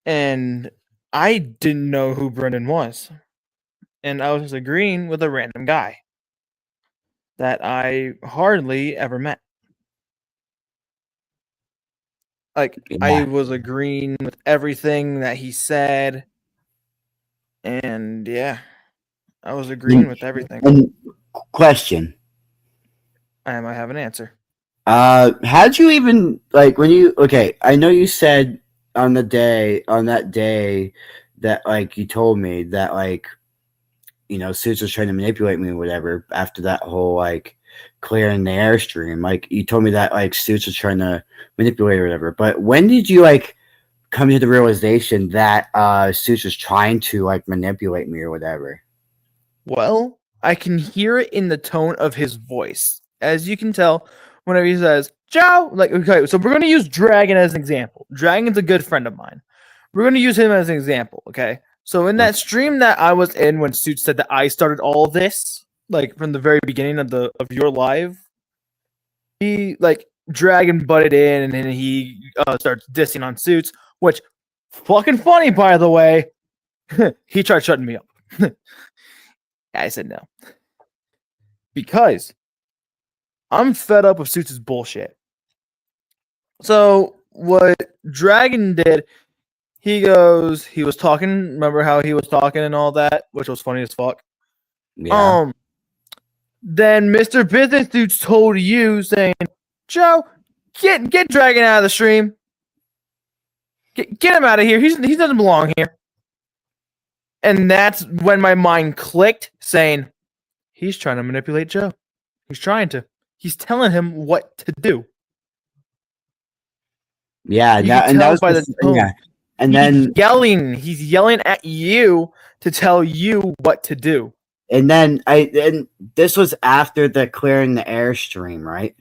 And I didn't know who Brendan was. And I was just agreeing with a random guy that I hardly ever met. Like, I Yeah. was agreeing with everything that he said. And yeah, I was agreeing with everything. And question. I might have an answer. How'd you even like when you okay, I know you said on that day that like you told me that like Suits was trying to manipulate me or whatever after that whole like clearing the airstream. Like you told me that like Suits was trying to manipulate or whatever. But when did you like come to the realization that Suits was trying to like manipulate me or whatever? Well, I can hear it in the tone of his voice. As you can tell, whenever he says, Joe, like, okay, so we're going to use Dragon as an example. Dragon's a good friend of mine. We're going to use him as an example, okay? So in that stream that I was in when Suits said that I started all this, like from the very beginning of your live, he like Dragon butted in and then he starts dissing on Suits, which fucking funny by the way. He tried shutting me up. I said no. Because I'm fed up with Suits' bullshit. So what Dragon did, he was talking, remember how he was talking and all that, which was funny as fuck. Yeah. Then Mr. Business Suits told you saying, Joe, get Dragon out of the stream. Get him out of here. He doesn't belong here. And that's when my mind clicked, saying, he's trying to manipulate Joe. He's trying to. He's telling him what to do. Yeah, You that, can and that tell was by the the thing, yeah. tone. And then He's yelling at you to tell you what to do. and this was after the clearing the air stream, right?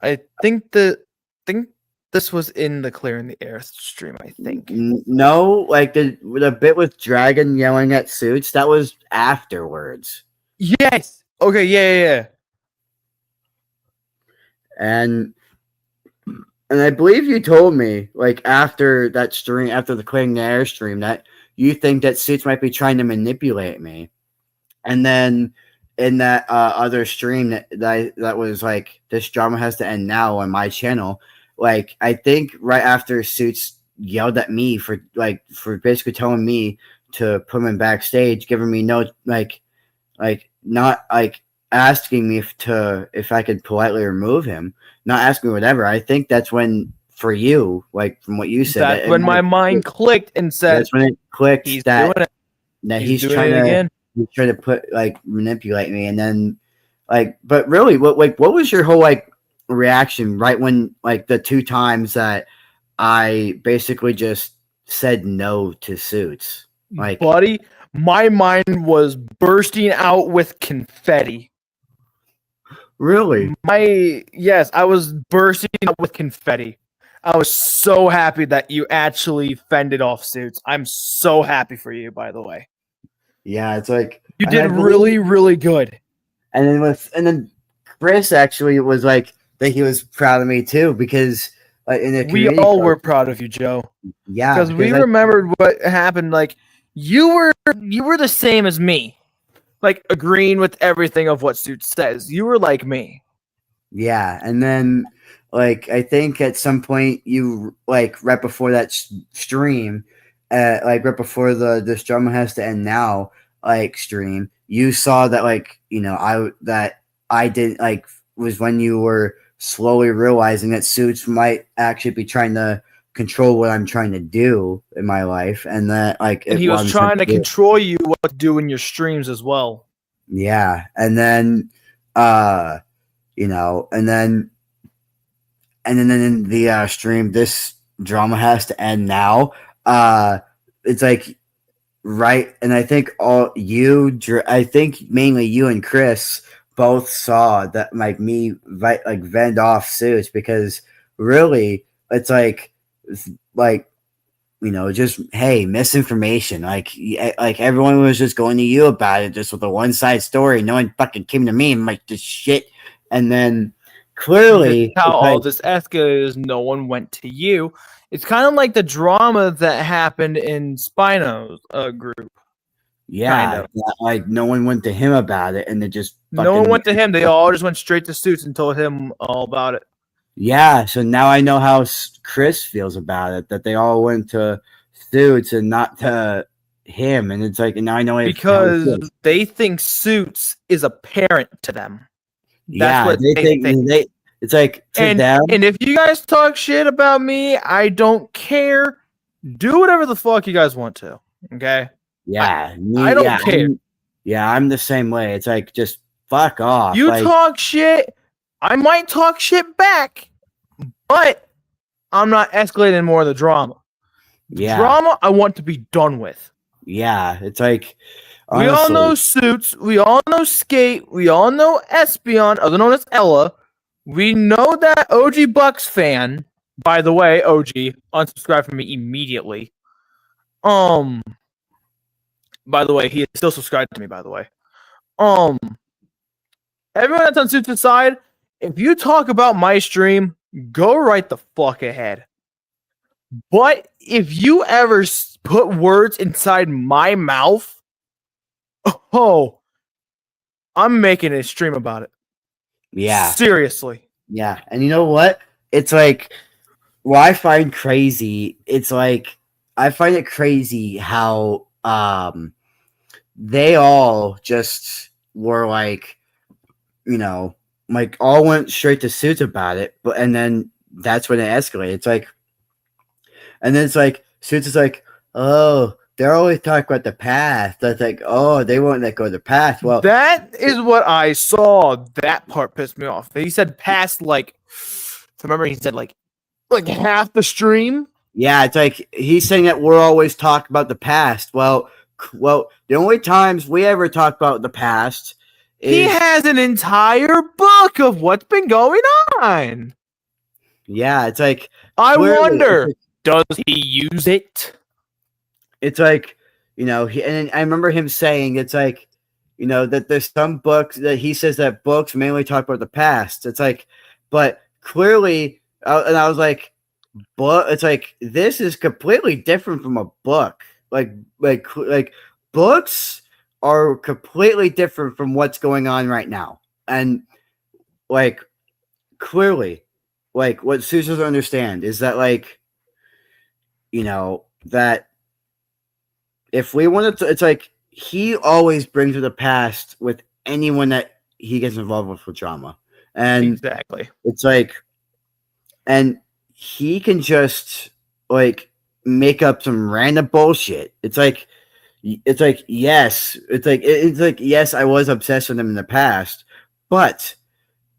I think this was in the Clearing the Air stream, I think. No, like the bit with Dragon yelling at Suits, that was afterwards. Yes. Okay, yeah. And I believe you told me, like, after that stream, after the clearing the air stream, that you think that Suits might be trying to manipulate me. And then in that other stream that was like, this drama has to end now on my channel, like, I think right after Suits yelled at me for basically telling me to put him in backstage, giving me no not like asking me if I could politely remove him, not asking me whatever. I think that's when, for you, like from what you said, That's when my mind clicked and said, that's when it clicked he's that doing it. that He's doing trying it to again. he's trying to put like manipulate me. And then but really, what was your whole like reaction right when like the two times that I basically just said no to Suits? Like, Buddy, my mind was bursting out with confetti. really? Yes, I was bursting out with confetti. I was so happy that you actually fended off Suits. I'm so happy for you, by the way. Yeah, it's like You and I did believe- really, really good. And then Chris actually was like that he was proud of me too, because in the We community all post- were proud of you, Joe. yeah, Because we I- remembered what happened. Like you were the same as me, like agreeing with everything of what Suits says. You were like me. yeah, and then like I think at some point you like right before that stream, like right before this drama has to end now like stream, you saw that like I did like was when you were slowly realizing that Suits might actually be trying to control what I'm trying to do in my life, and that like And he was trying to control you what to do in your streams as well. yeah, and then and then in the stream, this drama has to end now. It's like right, and I think I think mainly you and Chris both saw that like me vend off Suits, because really it's like just hey, misinformation. Like everyone was just going to you about it, just with a one side story. No one fucking came to me and like this shit. And then clearly, how all this escalated is no one went to you. It's kind of like the drama that happened in Spino's group. yeah, kind of. like no one went to him about it, and they just No one went to him. They all just went straight to Suits and told him all about it. Yeah, so now I know how Chris feels about it. That they all went to Suits and not to him, and it's like now I know how he Because feels. they think Suits is a parent to them. Yeah, what they they think it's like to them. And if you guys talk shit about me, I don't care. Do whatever the fuck you guys want to. Okay? Yeah, I don't care. I'm the same way. It's like just fuck off. You like, talk shit, I might talk shit back, but I'm not escalating more of the drama. yeah, Drama I want to be done with. yeah. It's like We all honestly, know Suits, we all know Skate, we all know Espion, other known as Ella. We know that OG Bucks fan. By the way, OG, unsubscribe from me immediately. By the way, he is still subscribed to me, by the way. Everyone that's on Suits aside, if you talk about my stream, go right the fuck ahead. But if you ever put words inside my mouth, oh, I'm making a stream about it. Yeah. Seriously. Yeah. And you know what? It's like what I find crazy, it's like I find it crazy how they all just were like, you know, like all went straight to Suits about it, but and then that's when it escalated. It's like and then it's like Suits is like, oh, they're always talking about the past. That's like, oh, they won't let go of the past. Well, That is what I saw. That part pissed me off. He said past like, if I remember, he said like half the stream. yeah, it's like he's saying that we're always talking about the past. Well, the only times we ever talk about the past He is has an entire book of what's been going on. yeah, it's like I clearly, wonder, it's does he use it? it's like you know, and I remember him saying it's like you know that there's some books that he says that books mainly talk about the past. It's like, but clearly, and I was like, but it's like this is completely different from a book. Like books are completely different from what's going on right now, and like clearly, like what Susan doesn't understand is that like you know that if we wanted to, it's like he always brings to the past with anyone that he gets involved with drama, and Exactly. it's like, and he can just like make up some random bullshit. It's like yes, it's like yes, I was obsessed with him in the past, but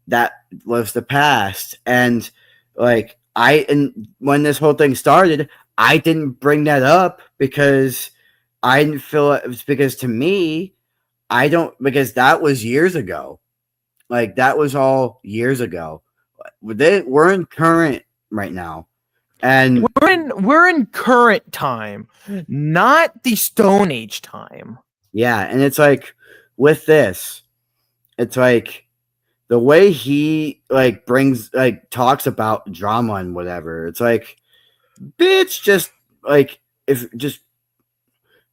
that was the past, and like and when this whole thing started, I didn't bring that up because I didn't feel it was because to me, I don't because that was years ago. Like that was all years ago. We're in current right now, and We're in current time, not the Stone Age time. yeah, and it's like with this, it's like the way he like brings like talks about drama and whatever. It's like, bitch, just like if just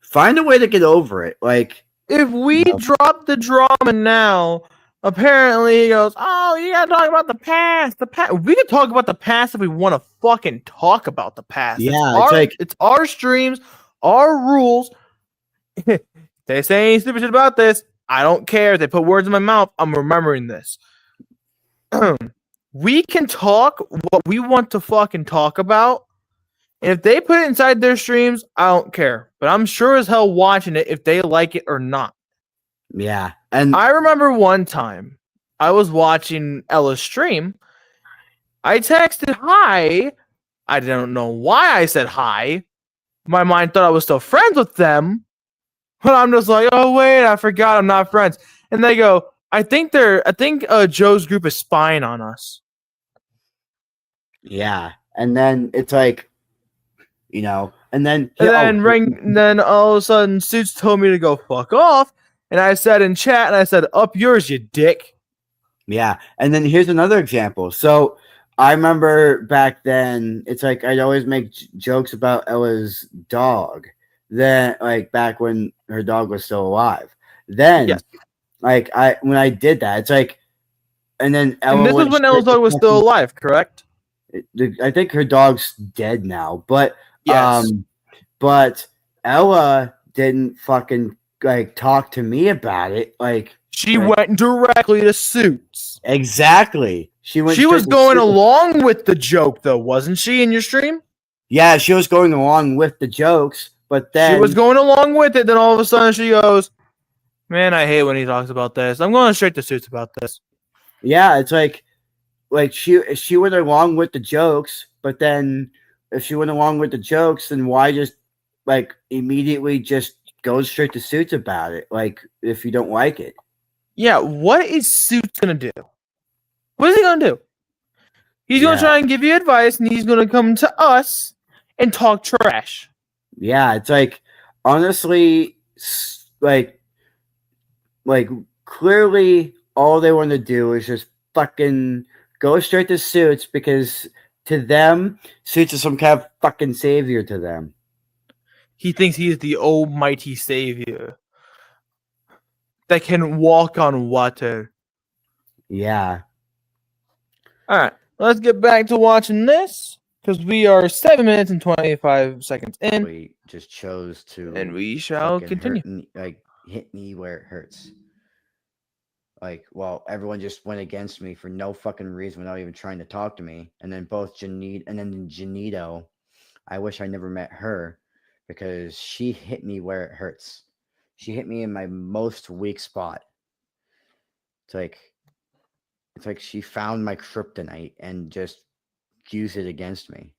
find a way to get over it. Like If we No. drop the drama now, apparently he goes, "Oh, you gotta talk about the past. The past. We can talk about the past if we want to fucking talk about the past. Yeah, it's like it's our streams, our rules. They say any stupid shit about this. I don't care. They put words in my mouth. I'm remembering this. We can talk what we want to fucking talk about. And if they put it inside their streams, I don't care. But I'm sure as hell watching it if they like it or not. yeah, and I remember one time I was watching Ella's stream. I texted hi. I don't know why I said hi. My mind thought I was still friends with them. But I'm just like, oh wait, I forgot I'm not friends. And they go, I think Joe's group is spying on us. yeah, and then it's like, you know, and then Then all of a sudden Suits told me to go fuck off. And I said in chat, and I said, up yours, you dick. yeah, and then here's another example. So I remember back then, it's like I'd always make jokes about Ella's dog. Then, like back when her dog was still alive. Then, Yes. like when I did that, it's like, and then Ella And this was went when Ella's straight to dog was still alive, correct? I think her dog's dead now, but Yes. but Ella didn't fucking like talk to me about it. Like She went directly to Suits. exactly, she went. She straight was to going Suits. along with the joke, though, wasn't she? In your stream, Yeah, she was going along with the jokes, but then she was going along with it. Then all of a sudden, she goes, "Man, I hate when he talks about this. I'm going straight to Suits about this." yeah, it's like she went along with the jokes, but then if she went along with the jokes, then why just like immediately just go straight to Suits about it? Like if you don't like it. Yeah, what is Suits gonna do? What is he gonna do? He's gonna Yeah. try and give you advice, and he's gonna come to us and talk trash. Yeah, it's like honestly, like clearly, all they want to do is just fucking go straight to Suits because to them, Suits is some kind of fucking savior to them. He thinks he is the almighty savior that can walk on water. Yeah, All right, let's get back to watching this because we are 7 minutes and 25 seconds in, We just chose to and we shall fucking continue. hit me where it hurts. Like, well, everyone just went against me for no fucking reason without even trying to talk to me. And then Janito, I wish I never met her because she hit me where it hurts. She hit me in my most weak spot. It's like she found my kryptonite and just used it against me.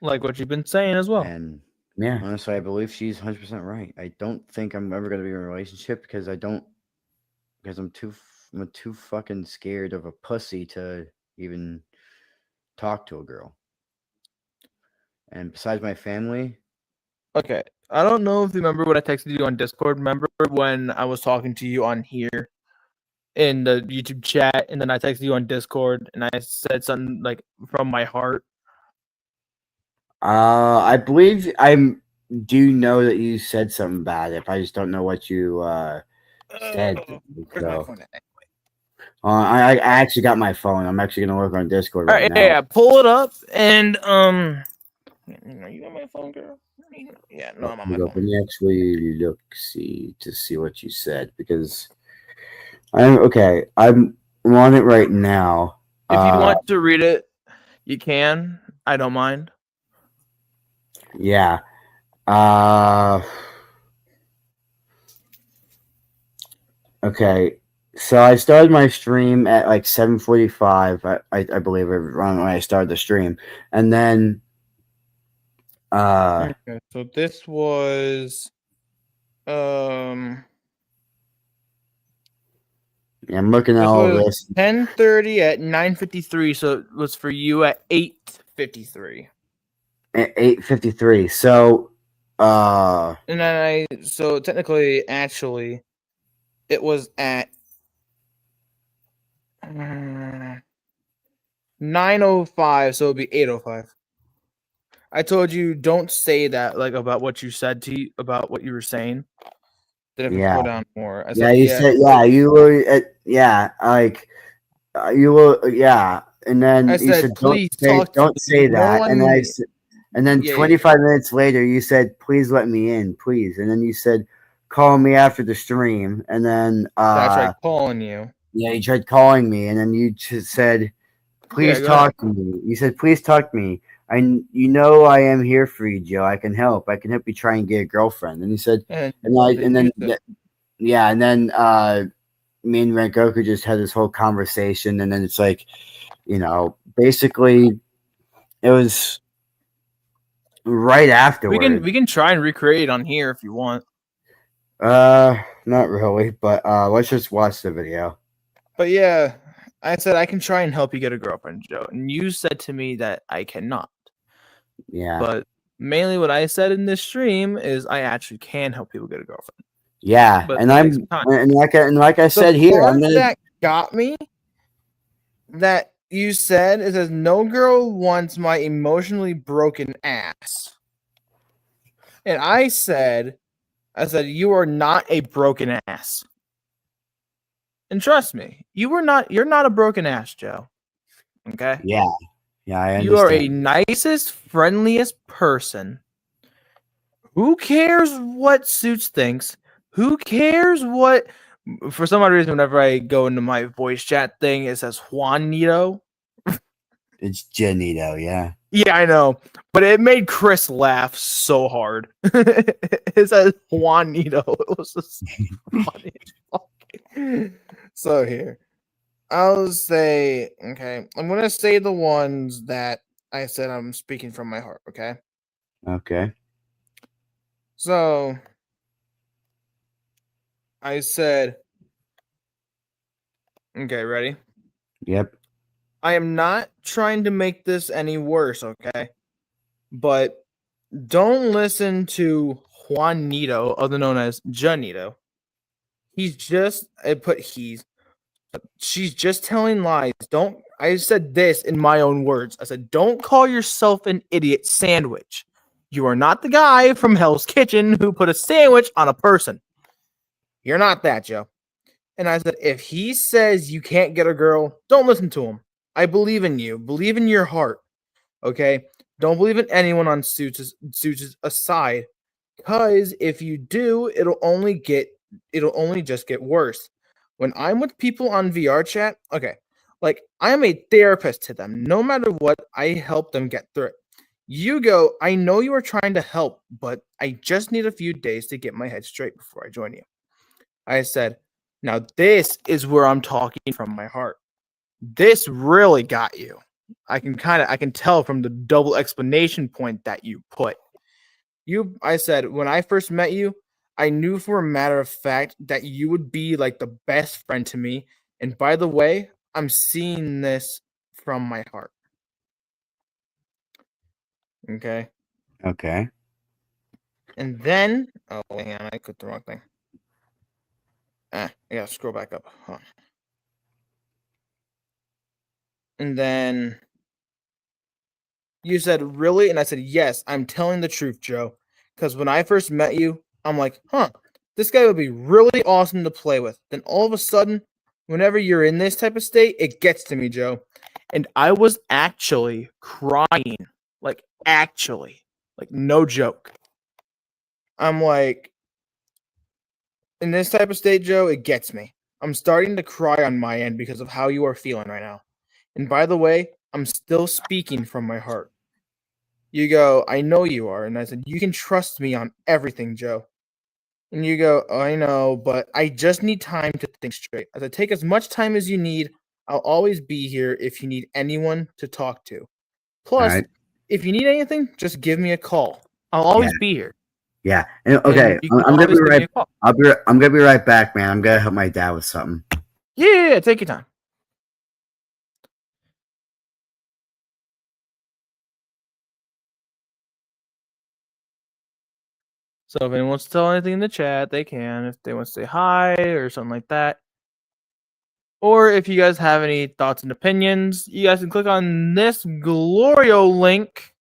Like what you've been saying as well. And Yeah. honestly, I believe she's 100% right. I don't think I'm ever going to be in a relationship because I'm too fucking scared of a pussy to even talk to a girl. And besides my family, Okay, I don't know if you remember what I texted you on Discord. Remember when I was talking to you on here in the YouTube chat, and then I texted you on Discord, and I said something like from my heart. I believe I do know that you said something about it. I just don't know what you said. Where's my So, phone at? I actually got my phone. I'm actually gonna look on Discord All right right, now. yeah, pull it up, and you got my phone, girl? Yeah, no, I'm on my Let phone. me actually look to see what you said because I'm okay. I'm on it right now. If you want to read it, you can. I don't mind. Yeah. Okay. So I started my stream at like 7:45. I believe around when I started the stream, and then Okay, so this was yeah, I'm looking at this all was this. 10:30 at 9:53. So it was for you at 8:53. At 8:53. So And then so technically, actually, it was at 9:05. So it'd be 8:05. I told you don't say that like about what you said to you, about what you were saying. Then if you yeah. slow down more, I Yeah, said you said you were like you were and then I you said, said please talk to don't me. say No that, and one. then Yeah, 25 minutes later you said please let me in, please, and then you said call me after the stream, and then I tried calling you. yeah, you tried calling me, and then you just said please Go ahead. talk to me. You said please talk to me. You know I am here for you, Joe. I can help you try and get a girlfriend. And he said, And then yeah, and then me and Rengoku just had this whole conversation, and then it's like, basically, it was right afterward. we can try and recreate it on here if you want. Not really, but let's just watch the video. But yeah, I said I can try and help you get a girlfriend, Joe, and you said to me that I cannot. Yeah, But mainly what I said in this stream is I actually can help people get a girlfriend. yeah, But and it takes some time. like I said here, I'm gonna. That got me. That you said it says no girl wants my emotionally broken ass, and I said you are not a broken ass, and trust me, you're not a broken ass, Joe. Okay. Yeah, I understand. You are a nicest, friendliest person. Who cares what Suits thinks? Who cares what? For some odd reason, whenever I go into my voice chat thing, it says Juanito. It's Janito, yeah. Yeah, I know, but it made Chris laugh so hard. It says Juanito. It was just funny. So here, I'll say, okay, I'm gonna say the ones that I said I'm speaking from my heart. Okay. Okay. So I said, okay, ready? Yep. I am not trying to make this any worse, okay? But don't listen to Juanito, other known as Janito. She's just telling lies. I said this in my own words. I said, don't call yourself an idiot sandwich. You are not the guy from Hell's Kitchen who put a sandwich on a person. You're not that, Joe. And I said, if he says you can't get a girl, don't listen to him. I believe in you. Believe in your heart. Okay? Don't believe in anyone on Suits' side. Because if you do, it'll only just get worse. When I'm with people on VR chat, okay, like I'm a therapist to them. No matter what, I help them get through it. You go, I know you are trying to help, but I just need a few days to get my head straight before I join you. I said, now this is where I'm talking from my heart. This really got you. I can tell from the double explanation point that you put. I said, when I first met you, I knew for a matter of fact that you would be like the best friend to me. And by the way, I'm seeing this from my heart. Okay. Okay. And then, oh, hang on, I clicked the wrong thing. I gotta scroll back up. Huh. And then you said, really? And I said, yes, I'm telling the truth, Joe. Because when I first met you, I'm like, huh, this guy would be really awesome to play with. Then all of a sudden, whenever you're in this type of state, it gets to me, Joe. And I was actually crying. Actually. No joke. I'm like, in this type of state, Joe, it gets me. I'm starting to cry on my end because of how you are feeling right now. And by the way, I'm still speaking from my heart. You go, I know you are. And I said, you can trust me on everything, Joe. And you go, oh, I know, but I just need time to think straight. I said, take as much time as you need. I'll always be here if you need anyone to talk to. All Plus, right. if you need anything, just give me a call. I'll Yeah. always be here. Yeah. And, okay. And you can I'm gonna be always give me right. a call. I'm gonna be right back, man. I'm gonna help my dad with something. Yeah, take your time. So if anyone wants to tell anything in the chat, they can. If they want to say hi or something like that. Or if you guys have any thoughts and opinions, you guys can click on this Glorio link.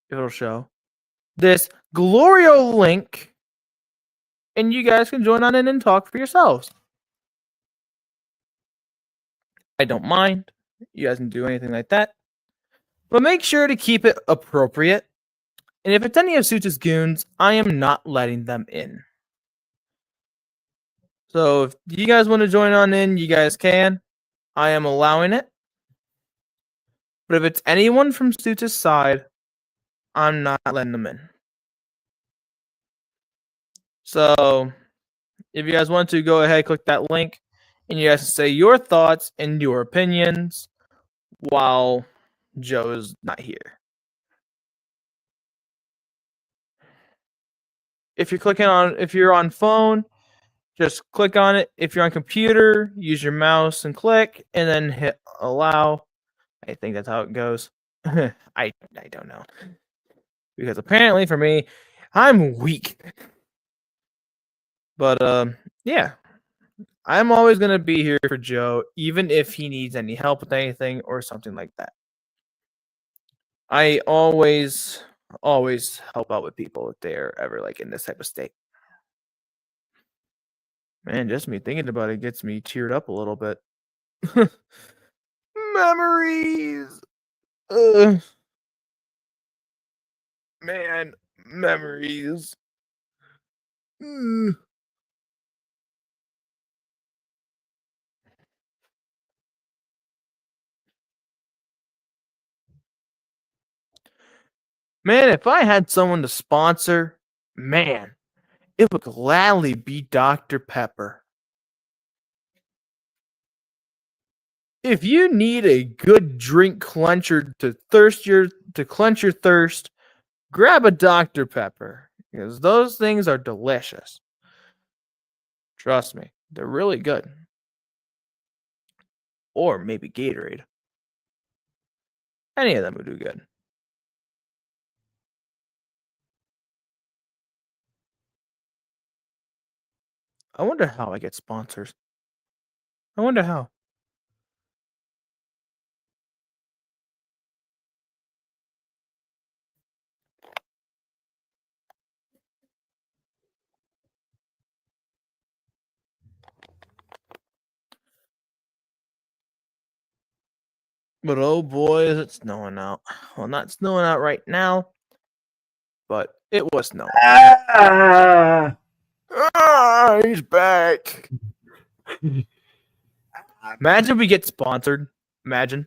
If it'll show. This Glorio link. And you guys can join on in and talk for yourselves. I don't mind. You guys can do anything like that. But make sure to keep it appropriate. And if it's any of Suits' goons, I am not letting them in. So if you guys want to join on in, you guys can. I am allowing it. But if it's anyone from Suits' side, I'm not letting them in. So if you guys want to, go ahead, click that link, and you guys can say your thoughts and your opinions while Joe is not here. If you're on phone, just click on it. If you're on computer, use your mouse and click, and then hit allow. I think that's how it goes. I don't know. Because apparently for me, I'm weak. But yeah. I'm always gonna be here for Joe, even if he needs any help with anything or something like that. I always help out with people if they're ever like in this type of state. Man, just me thinking about it gets me cheered up a little bit. Memories. Man, memories. Man, if I had someone to sponsor, man, it would gladly be Dr. Pepper. If you need a good drink clencher to clench your thirst, grab a Dr. Pepper because those things are delicious. Trust me, they're really good. Or maybe Gatorade. Any of them would do good. I wonder how I get sponsors. I wonder how. But oh boy, is it snowing out. Well, not snowing out right now, but it was snowing. Ah! Ah, he's back. Imagine we get sponsored. Imagine.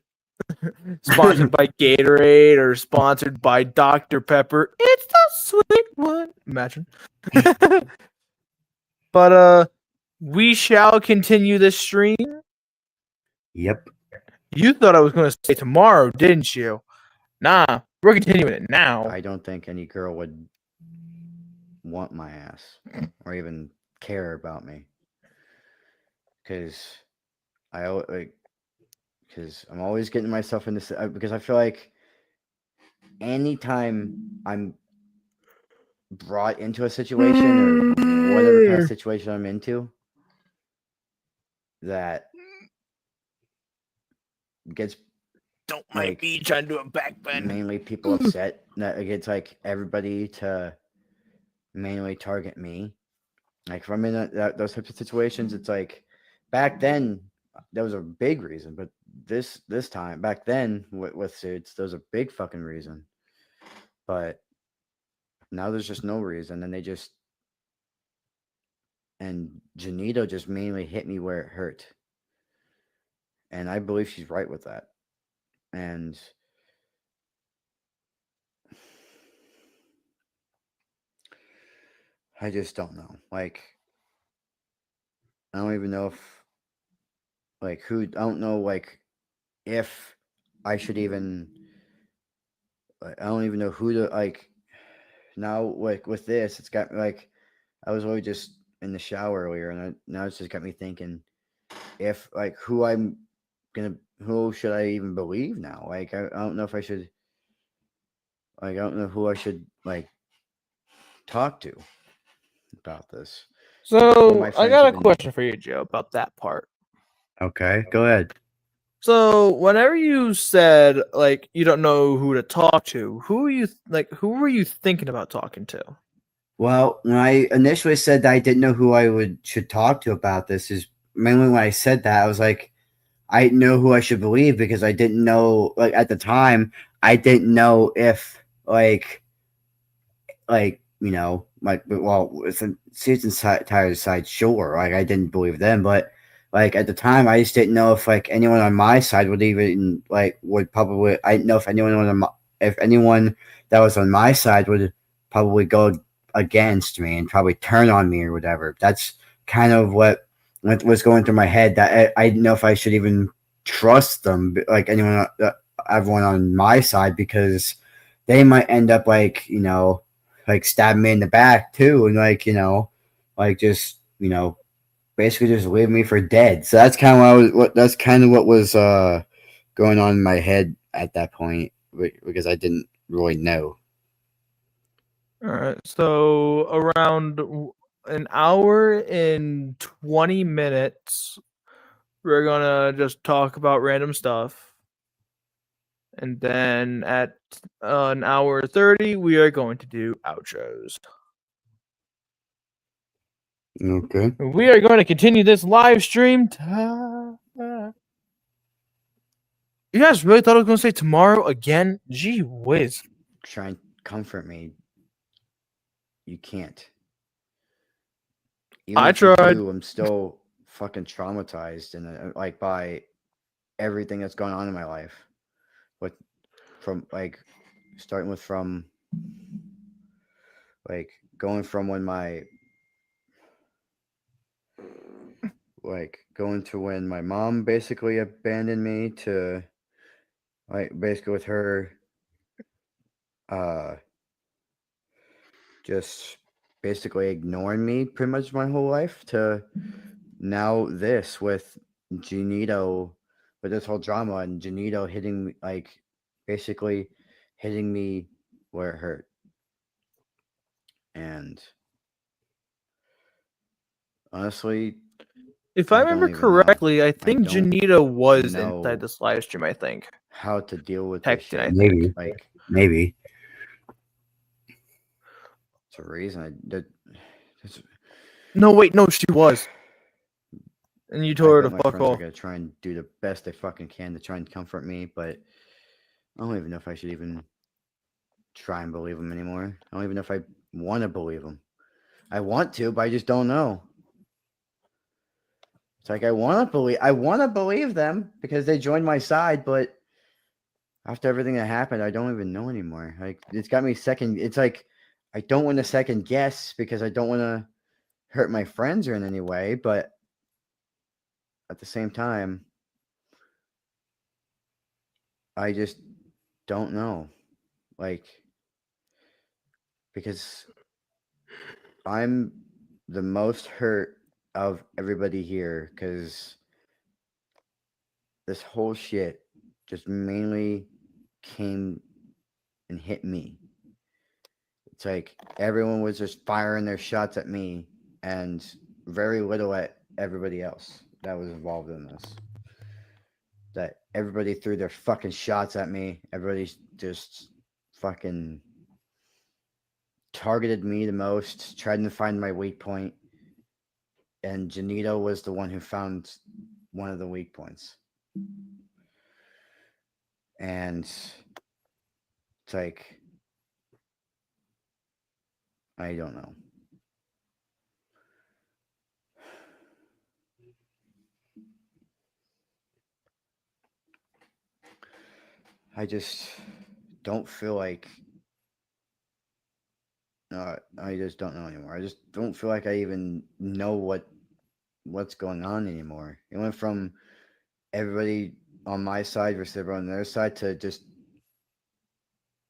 Sponsored by Gatorade or sponsored by Dr. Pepper. It's the sweet one. Imagine. But we shall continue this stream. Yep. You thought I was going to say tomorrow, didn't you? Nah, we're continuing it now. I don't think any girl would want my ass or even care about me, because because I'm always getting myself in this. Because I feel like anytime I'm brought into a situation or whatever kind of situation I'm into, that gets Don't mind like me trying to do a backbend. mainly people upset, that it gets like everybody to mainly target me. Like if I'm in those types of situations, it's like back then that was a big reason, but this time back then with suits, there was a big fucking reason. But now there's just no reason, and Janito just mainly hit me where it hurt, and I believe she's right with that. And I just don't know. Like, I don't even know if, like, who, I don't know, like, if I should even, I don't even know who to, like, now, like, with this, it's got me, like, I was really just in the shower earlier, and now it's just got me thinking if, like, who should I even believe now? Like, I don't know if I should, like, I don't know who I should, like, talk to about this. So my I friends got a have been- question for you, Joe, about that part. Okay, go ahead. So whenever you said like you don't know who to talk to, who were you thinking about talking to? Well, when I initially said that I didn't know who should talk to about this, is mainly when I said that I was like, I didn't know who I should believe because I didn't know, like, at the time I didn't know if you know, like, well, with the season tire side, sure, like I didn't believe them, but like at the time I just didn't know if like anyone on my side would even would probably, I didn't know if if anyone that was on my side would probably go against me and probably turn on me or whatever. That's kind of what was going through my head, that I didn't know if I should even trust them, like anyone, everyone on my side, because they might end up like, you know, like stab me in the back too, and like, you know, like just, you know, basically just leave me for dead. So that's kind of what was going on in my head at that point, because I didn't really know. All right. So around an hour and 20 minutes, we're gonna just talk about random stuff. And then at an hour 30, we are going to do outros. Okay. We are going to continue this live stream. You guys really thought I was going to say tomorrow again? Gee whiz. try and comfort me. You can't. I if you tried. do, I'm still fucking traumatized and like by everything that's going on in my life. From like starting with from like going from when going to when my mom basically abandoned me, to like basically with her just basically ignoring me pretty much my whole life, to now this with Janito, with this whole drama and Janito hitting me, like basically hitting me where it hurt. And honestly, If I I don't remember even know. correctly, I think don't Janita was know inside this live stream, I think. how to deal with this Texting, I shit. think. Like Maybe. it's a reason No, wait, no, she was. And you I told her bet to my fuck friends are off. gonna try and do the best they fucking can to try and comfort me, but I don't even know if I should even try and believe them anymore. I don't even know if I want to believe them. I want to, but I just don't know. It's like I want to believe them because they joined my side, but after everything that happened, I don't even know anymore. Like it's got me second. It's like I don't want to second guess because I don't want to hurt my friends or in any way, but at the same time, I just don't know. Like because I'm the most hurt of everybody here because this whole shit just mainly came and hit me. It's like everyone was just firing their shots at me and very little at everybody else that was involved in this. That everybody threw their fucking shots at me. Everybody's just fucking targeted me the most, tried to find my weak point. And Janito was the one who found one of the weak points. And it's like, I don't know. I just don't feel like I just don't know anymore. I just don't feel like I even know what's going on anymore. It went from everybody on my side versus everyone on their side to just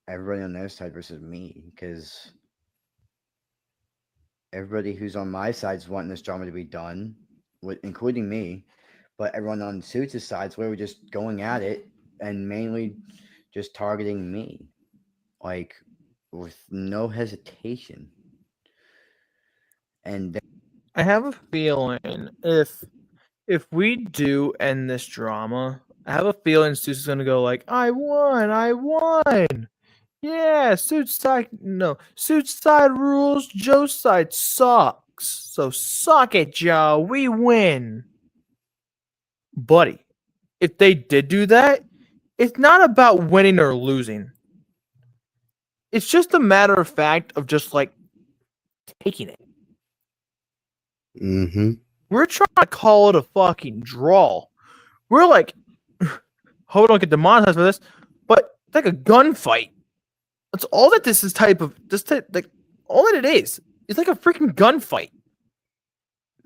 everybody on their side versus me because everybody who's on my side is wanting this drama to be done, including me. But everyone on Suits' sides, we were just going at it and mainly just targeting me, like with no hesitation. And I have a feeling if we do end this drama, I have a feeling Suits is gonna go like, I won. Yeah, Suits side rules, Joe's side sucks. So suck it, Joe. We win. Buddy, if they did do that, it's not about winning or losing. It's just a matter of fact of just like taking it. Mm-hmm. We're trying to call it a fucking draw. We're like, hope we don't get demonetized for this, but it's like a gunfight. That's all that this is like all that it is. It's like a freaking gunfight.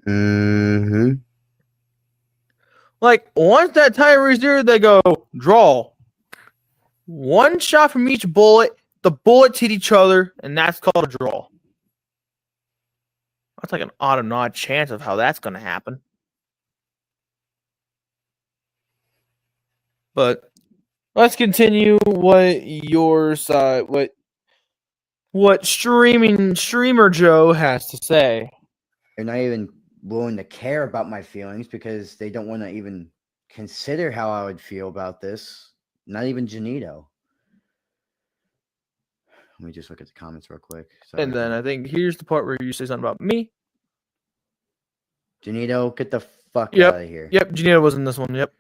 Mm-hmm. Like once that timer is there, they go draw. One shot from each bullet. The bullets hit each other, and that's called a draw. That's like an odd and odd chance of how that's going to happen. But let's continue what your side, what streamer Joe has to say. they're not even willing to care about my feelings because they don't want to even consider how I would feel about this. Not even Janito. Let me just look at the comments real quick. Sorry. And then I think here's the part where you say something about me. Janito, get the fuck Yep. out of here. Yep, Janito was in this one. Yep.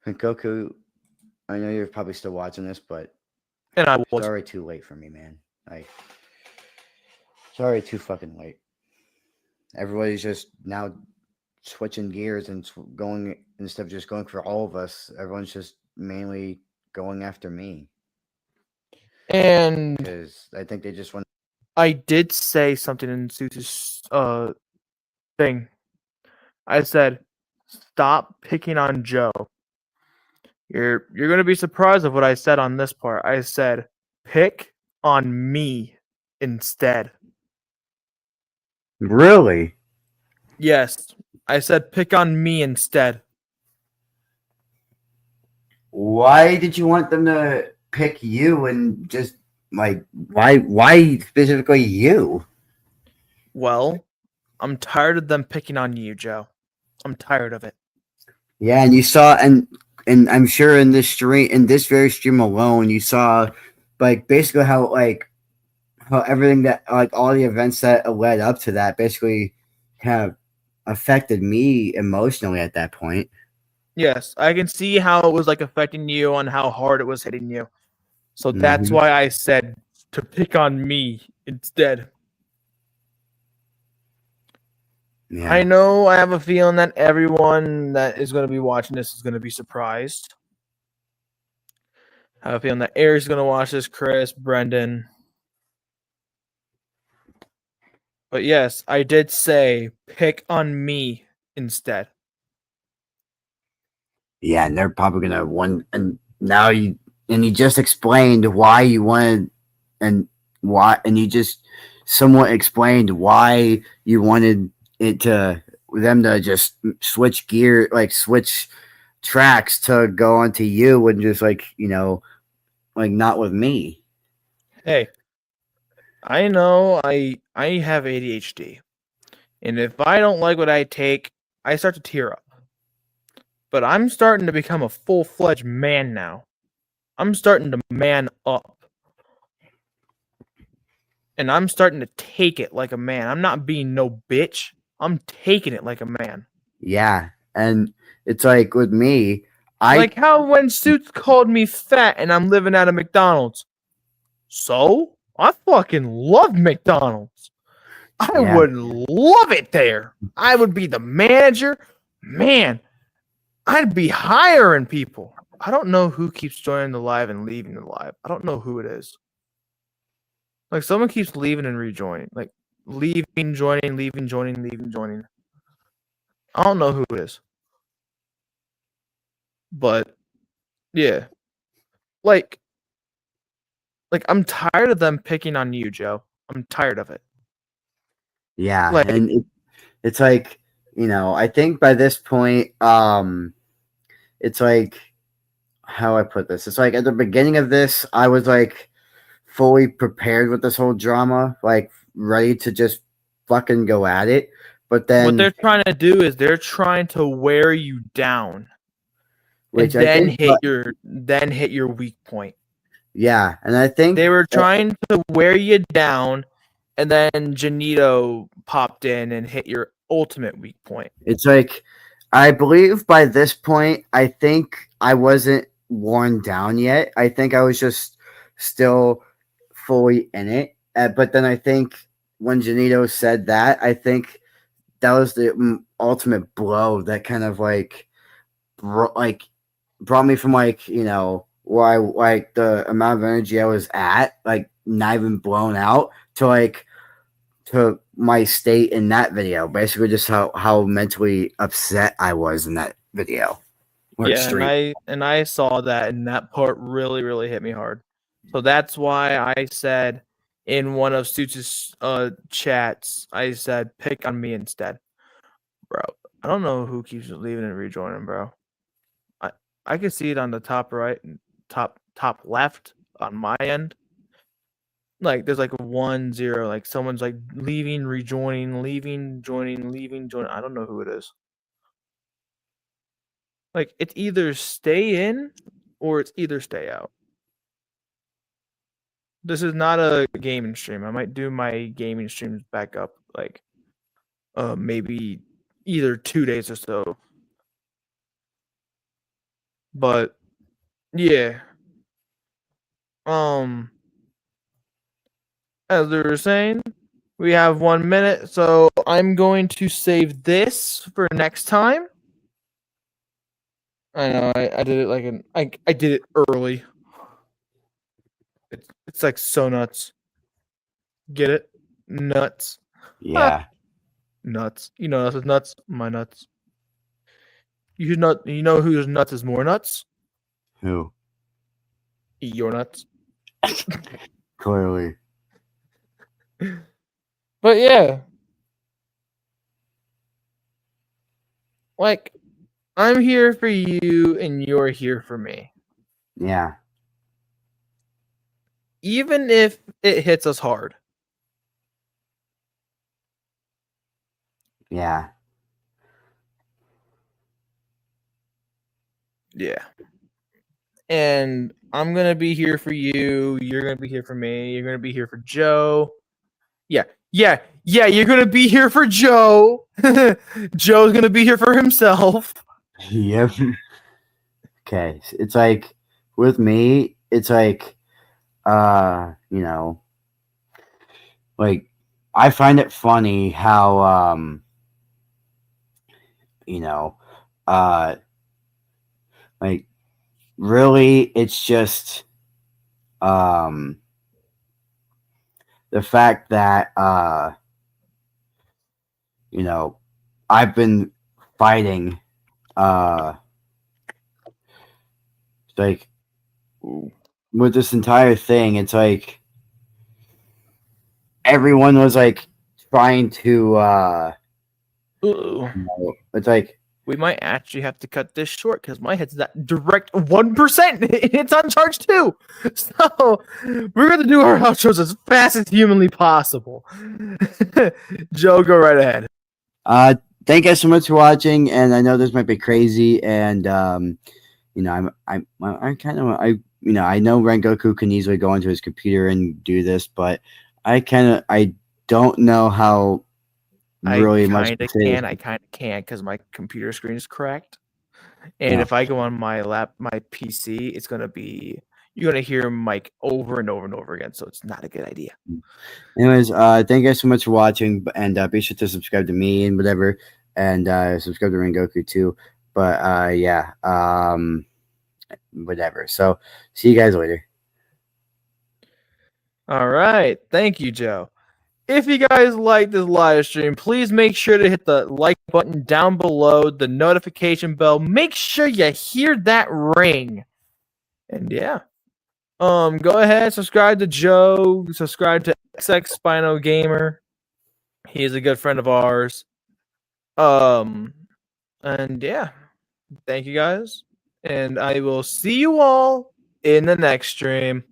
And Goku, I know you're probably still watching this, but And I it's was. already too late for me, man. Like, it's already too fucking late. Everybody's just now switching gears and going, instead of just going for all of us, everyone's just mainly going after me. And Because I think they just want. I did say something in Suits' thing. I said, "Stop picking on Joe." You're gonna be surprised of what I said on this part. I said, "Pick on me instead." Really? Yes, I said, "Pick on me instead." Why did you want them to pick you and just like why specifically you? Well, I'm tired of them picking on you, Joe. I'm tired of it. Yeah, and you saw and I'm sure in this very stream alone you saw like basically how everything that like all the events that led up to that basically have affected me emotionally at that point. Yes, I can see how it was like affecting you on how hard it was hitting you. So that's Mhm. why I said to pick on me instead. I Yeah. know I have a feeling that everyone that is going to be watching this is going to be surprised. I have a feeling that Eric's going to watch this, Chris, Brendan. But yes, I did say pick on me instead. Yeah, and they're probably gonna one and now you just explained why you wanted and why and you just somewhat explained why you wanted it to them to just switch gear like switch tracks to go onto you and just like like not with me. Hey, I know I have ADHD. And if I don't like what I take, I start to tear up. But I'm starting to become a full-fledged man now. I'm starting to man up. And I'm starting to take it like a man. I'm not being no bitch. I'm taking it like a man. Yeah. And it's like with me, I Like how when Suits called me fat and I'm living at a McDonald's. So? I fucking love McDonald's. I yeah, would love it there. I would be the manager. Man, I'd be hiring people. I don't know who keeps joining the live and leaving the live. I don't know who it is. Like someone keeps leaving and rejoining. Like leaving, joining, leaving, joining, leaving, joining. I don't know who it is. But yeah. Like I'm tired of them picking on you, Joe. I'm tired of it. yeah, Like and it's like, I think by this point, it's like how I put this. It's like at the beginning of this, I was like fully prepared with this whole drama, like ready to just fucking go at it. But what then, they're trying to do is they're trying to wear you down which and I think, then hit your weak point. yeah, and I think, They were trying to wear you down, and then Janito popped in and hit your ultimate weak point. it's like, I believe by this point, I think I wasn't worn down yet. I think I was just still fully in it. But then I think when Janito said that, I think that was the ultimate blow that kind of brought me from where I like the amount of energy I was at, like not even blown out, to to my state in that video. Basically, just how mentally upset I was in that video. Or Yeah, extreme. and I saw that, and that part really hit me hard. So that's why I said in one of Suits' chats, I said pick on me instead, bro. I don't know who keeps leaving and rejoining, bro. I I can see it on the top right, and top left on my end. Like there's like 1-0, like someone's like leaving, rejoining, leaving, joining, leaving, joining. I don't know who it is. Like it's either stay in or it's either stay out. This is not a gaming stream. I might do my gaming streams back up like maybe either 2 days or so. But yeah. Um as we were saying, we have 1 minute, so I'm going to save this for next time. I know I did it like I did it early. It's like so nuts. Get it? Nuts. Yeah. Nuts. You know that's nuts. My nuts. You know whose nuts is more nuts? Who? Your nuts. Clearly. But yeah. Like I'm here for you and you're here for me. Yeah. Even if it hits us hard. Yeah. Yeah. and I'm gonna be here for you. You're gonna be here for me. You're gonna be here for Joe. Yeah. You're gonna be here for Joe. Joe's gonna be here for himself. Yep. Okay. It's like with me, it's like you know, like I find it funny how you know, uh like really it's just um the fact that you know, I've been fighting like with this entire thing. It's like everyone was like trying to Ooh. it's like We might actually have to cut this short because my head's that direct 1%. It's on charge too. So we're gonna do our outros as fast as humanly possible. Joe, go right ahead. thank you guys so much for watching, and I know this might be crazy, and you know, I'm kind of you know, I know Rengoku can easily go into his computer and do this, but I don't know how really I much kind of to say. can. I kind of can't because my computer screen is cracked. And Yeah. if I go on my PC, it's gonna be you're gonna hear Mike over and over and over again. So it's not a good idea. Anyways, thank you guys so much for watching, and be sure to subscribe to me and whatever, and subscribe to Rengoku too. But yeah, whatever. So see you guys later. All right. Thank you, Joe. If you guys like this live stream, please make sure to hit the like button down below, the notification bell. Make sure you hear that ring. And yeah. Go ahead, subscribe to Joe, subscribe to XX Spino Gamer. He is a good friend of ours. And yeah. Thank you guys. And I will see you all in the next stream.